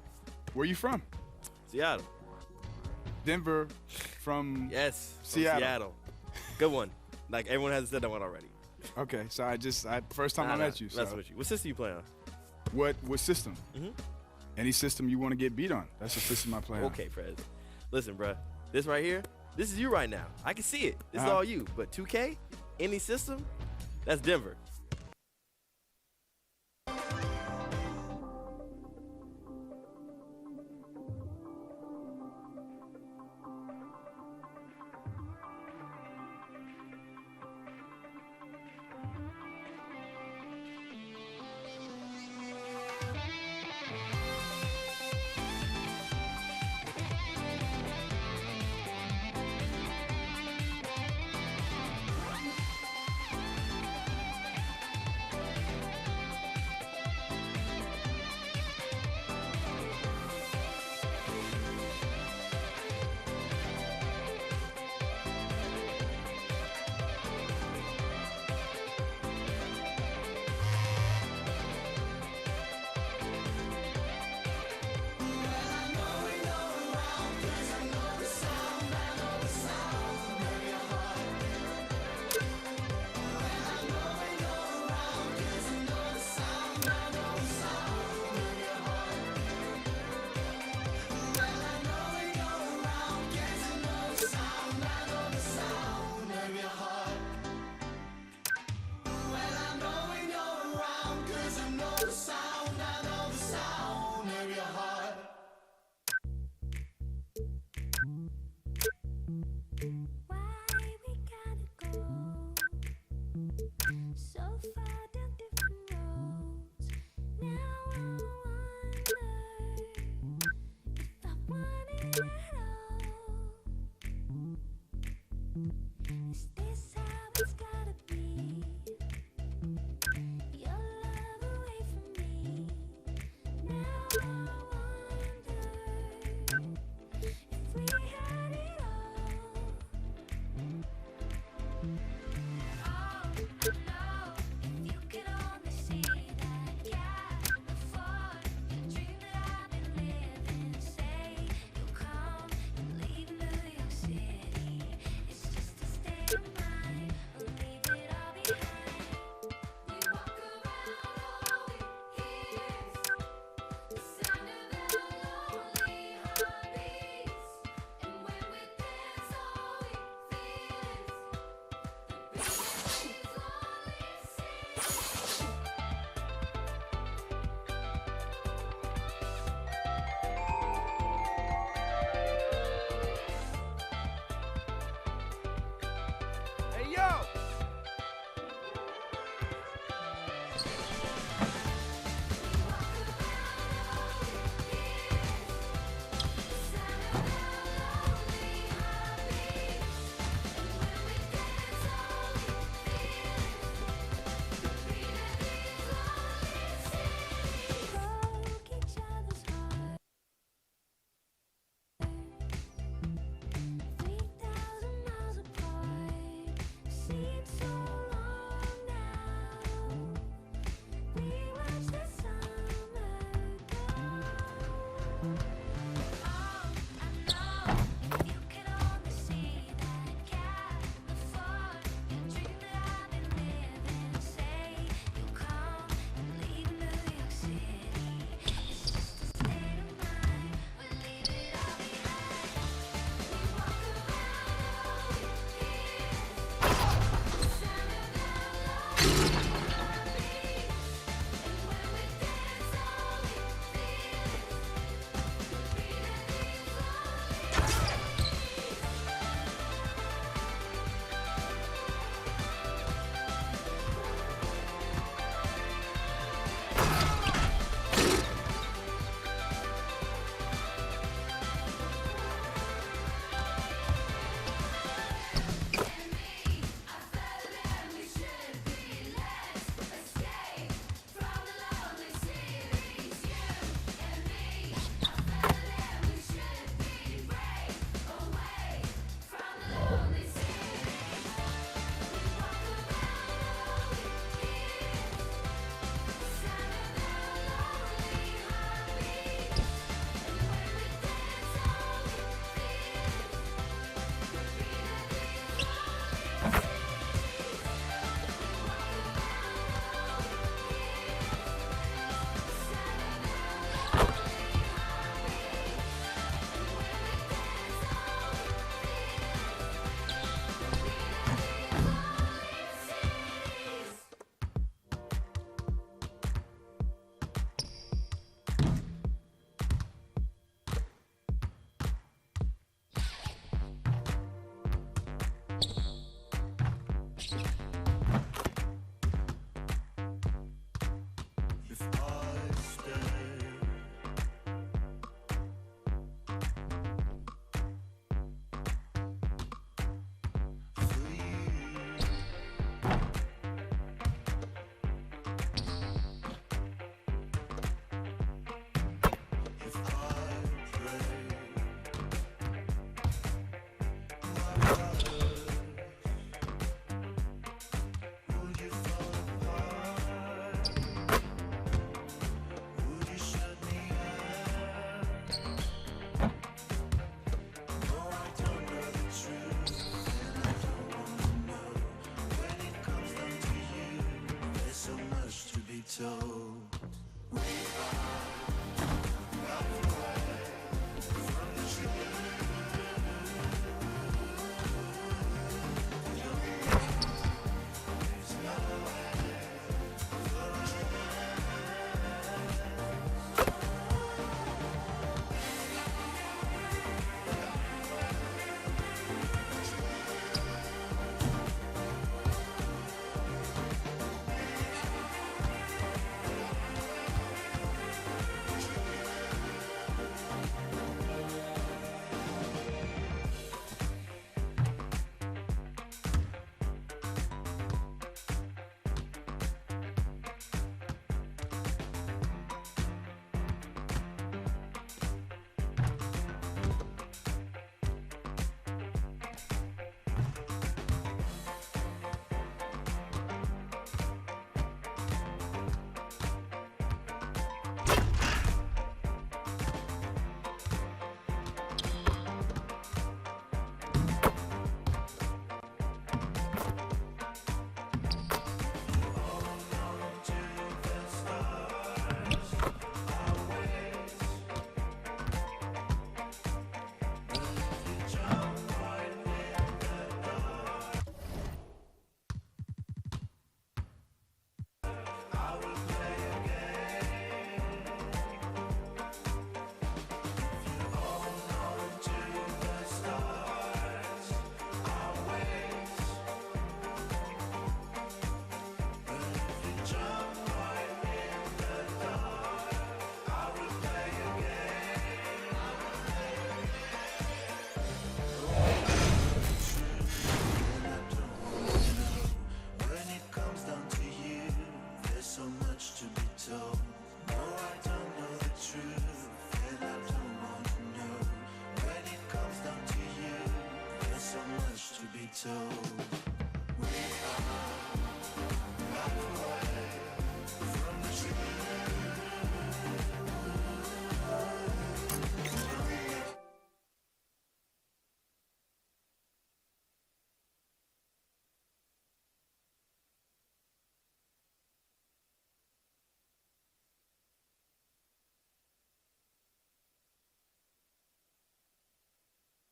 where you from? Seattle. Denver from Yes. Seattle. Seattle. Good one. Like, everyone has said that one already. Okay, so first time I met you. So. That's what you. What system you play on? What system? Mm-hmm. Any system you want to get beat on. That's the system I play on. Okay, Prez. Listen, bruh. This right here, this is you right now. I can see it. This is Uh-huh. all you. But 2K, any system, that's Denver. So far down different roads. Now I wonder if I want it at all. Is this how it's gotta be? Your love away from me. Now I wonder if we had it all. Oh, I know if you could only see that gap before the dream that I've been living. Say you'll come and leave New York City. It's just a state of mind. I'll leave it all behind. We walk around all we hear is the sound of our lonely heartbeats. And when we dance, all we feel is Hey, yo! so we are